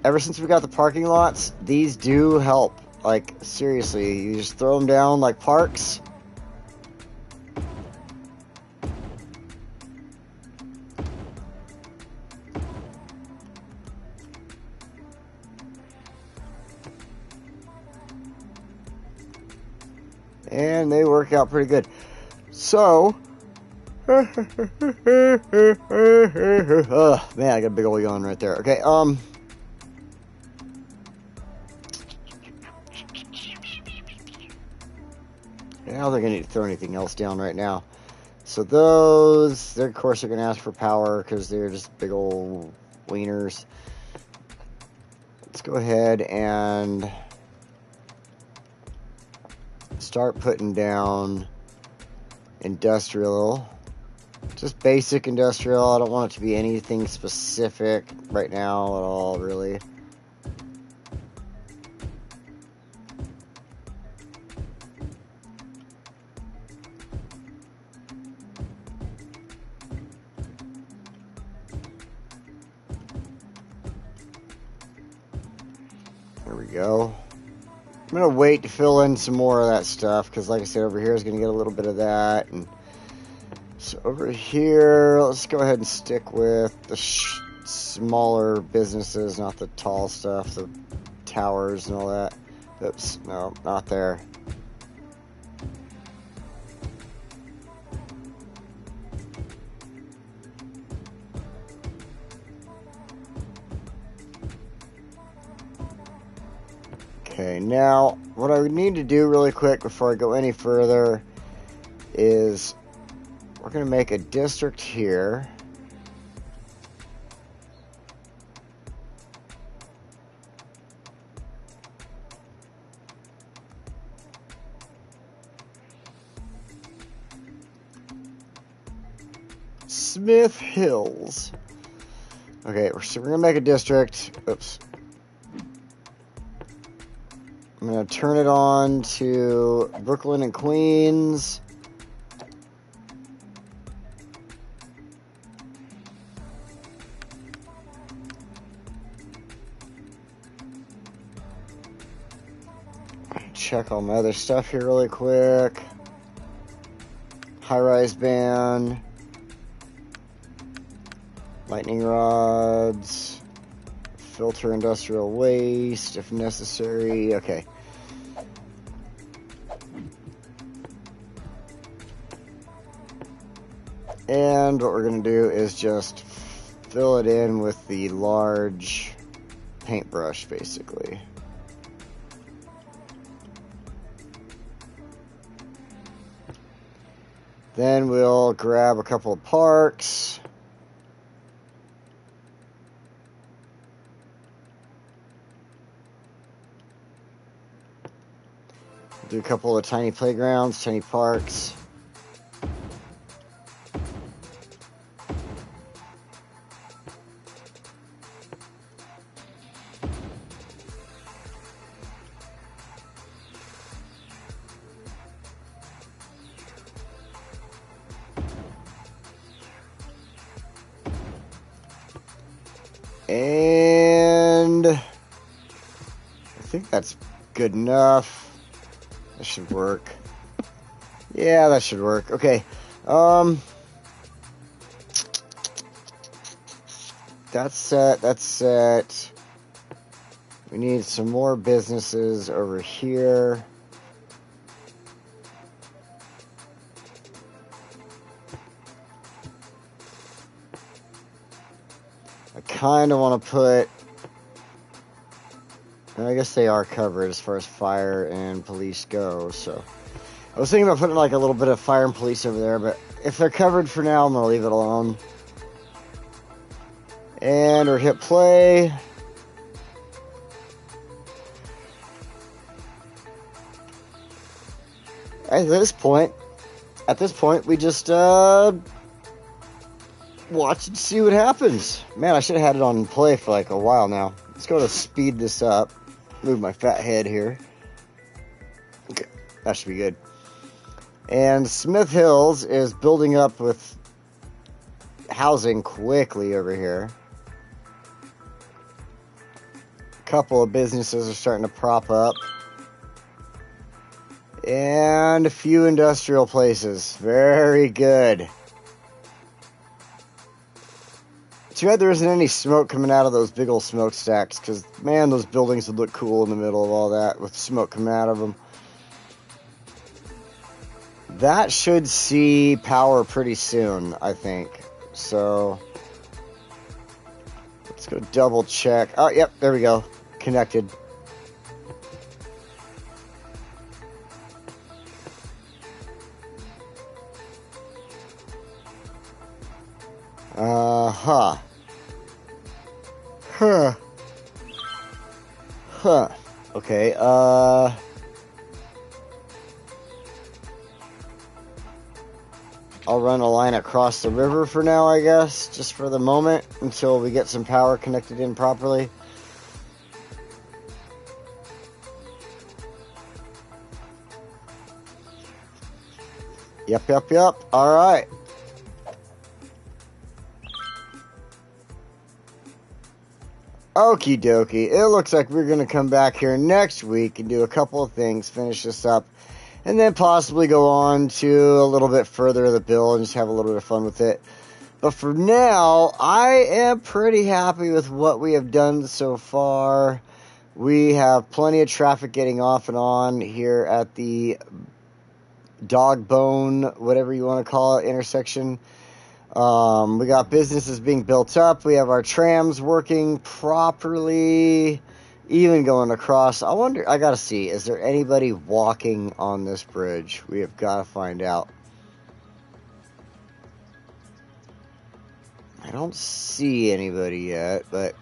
Ever since we got the parking lots, these do help. Like, seriously, you just throw them down like parks. And they work out pretty good. So, oh, man, I got a big old yawn right there. Okay, I don't think I need to throw anything else down right now. So those, of course, are going to ask for power because they're just big old wieners. Let's go ahead and start putting down industrial. Just basic industrial. I don't want it to be anything specific right now at all, really. There we go. I'm going to wait to fill in some more of that stuff because, like I said, over here is going to get a little bit of that. And so over here, let's go ahead and stick with the smaller businesses, not the tall stuff, the towers and all that. Oops, no, not there. Okay, now what I would need to do really quick before I go any further is we're going to make a district here. Smith Hills. Okay, so we're gonna make a district. Oops. I'm gonna turn it on to Brooklyn and Queens. Check all my other stuff here really quick. High-rise ban. Lightning rods. Filter industrial waste if necessary. Okay. And what we're going to do is just fill it in with the large paintbrush, basically. Then we'll grab a couple of parks. Do a couple of tiny playgrounds, tiny parks. And I think that's good enough. That should work. Yeah, that should work. Okay. That's set. That's set. We need some more businesses over here. I kind of want to put... I guess they are covered as far as fire and police go, so... I was thinking about putting like a little bit of fire and police over there, but if they're covered for now, I'm going to leave it alone. And we're hit play. At this point, we just watch and see what happens. Man, I should have had it on play for like a while now. Let's go to speed this up. Move my fat head here. Okay, that should be good. And Smith Hills is building up with housing quickly over here. A couple of businesses are starting to prop up. And a few industrial places. Very good. Too bad there isn't any smoke coming out of those big old smokestacks, because, man, those buildings would look cool in the middle of all that with smoke coming out of them. That should see power pretty soon, I think. So, let's go double check. Oh, yep, there we go. Connected. Huh. Okay, I'll run a line across the river for now, I guess, just for the moment, until we get some power connected in properly. Yep. All right. Okie dokie. It looks like we're going to come back here next week and do a couple of things, finish this up, and then possibly go on to a little bit further of the build and just have a little bit of fun with it. But for now, I am pretty happy with what we have done so far. We have plenty of traffic getting off and on here at the dog bone, whatever you want to call it, intersection. We got businesses being built up. We have our trams working properly, even going across. I wonder, I gotta see, is there anybody walking on this bridge? We have got to find out. I don't see anybody yet, but,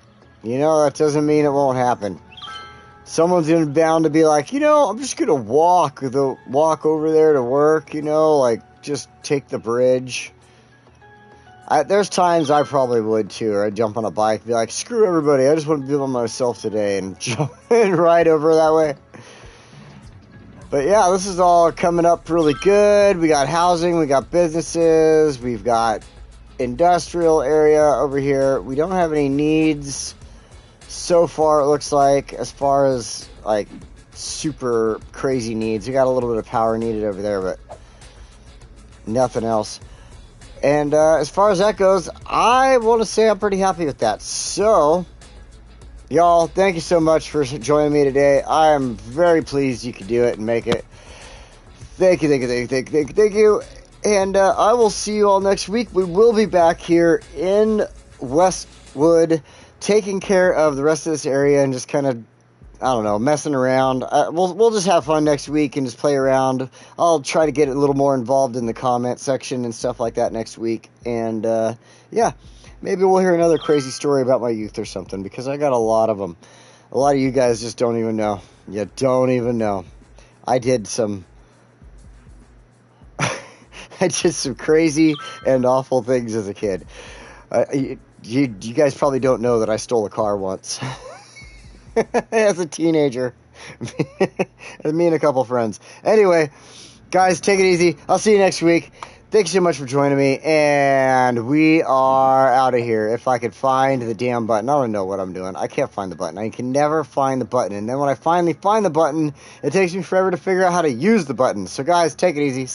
you know, that doesn't mean it won't happen. Someone's bound to be like, you know, I'm just gonna walk over there to work, you know, like, just take the bridge. There's times I probably would too, or I'd jump on a bike and be like, screw everybody, I just want to be by myself today and jump and ride over that way. But yeah, this is all coming up really good. We got housing, we got businesses, we've got industrial area over here. We don't have any needs so far, it looks like, as far as like super crazy needs. We got a little bit of power needed over there, but nothing else. And as far as that goes, I want to say I'm pretty happy with that. So, y'all, thank you so much for joining me today. I am very pleased you could do it and make it. Thank you. And I will see you all next week. We will be back here in Westwood, taking care of the rest of this area and just kind of, I don't know, messing around. We'll just have fun next week and just play around. I'll try to get a little more involved in the comment section and stuff like that next week. And, yeah, maybe we'll hear another crazy story about my youth or something, because I got a lot of them. A lot of you guys just don't even know. You don't even know. I did some crazy and awful things as a kid. You guys probably don't know that I stole a car once. As a teenager. Me and a couple friends. Anyway, guys, take it easy. I'll see you next week. Thanks so much for joining me, and we are out of here. If I could find the damn button. I don't know what I'm doing. I can't find the button. I can never find the button, and then when I finally find the button, it takes me forever to figure out how to use the button. So guys, take it easy.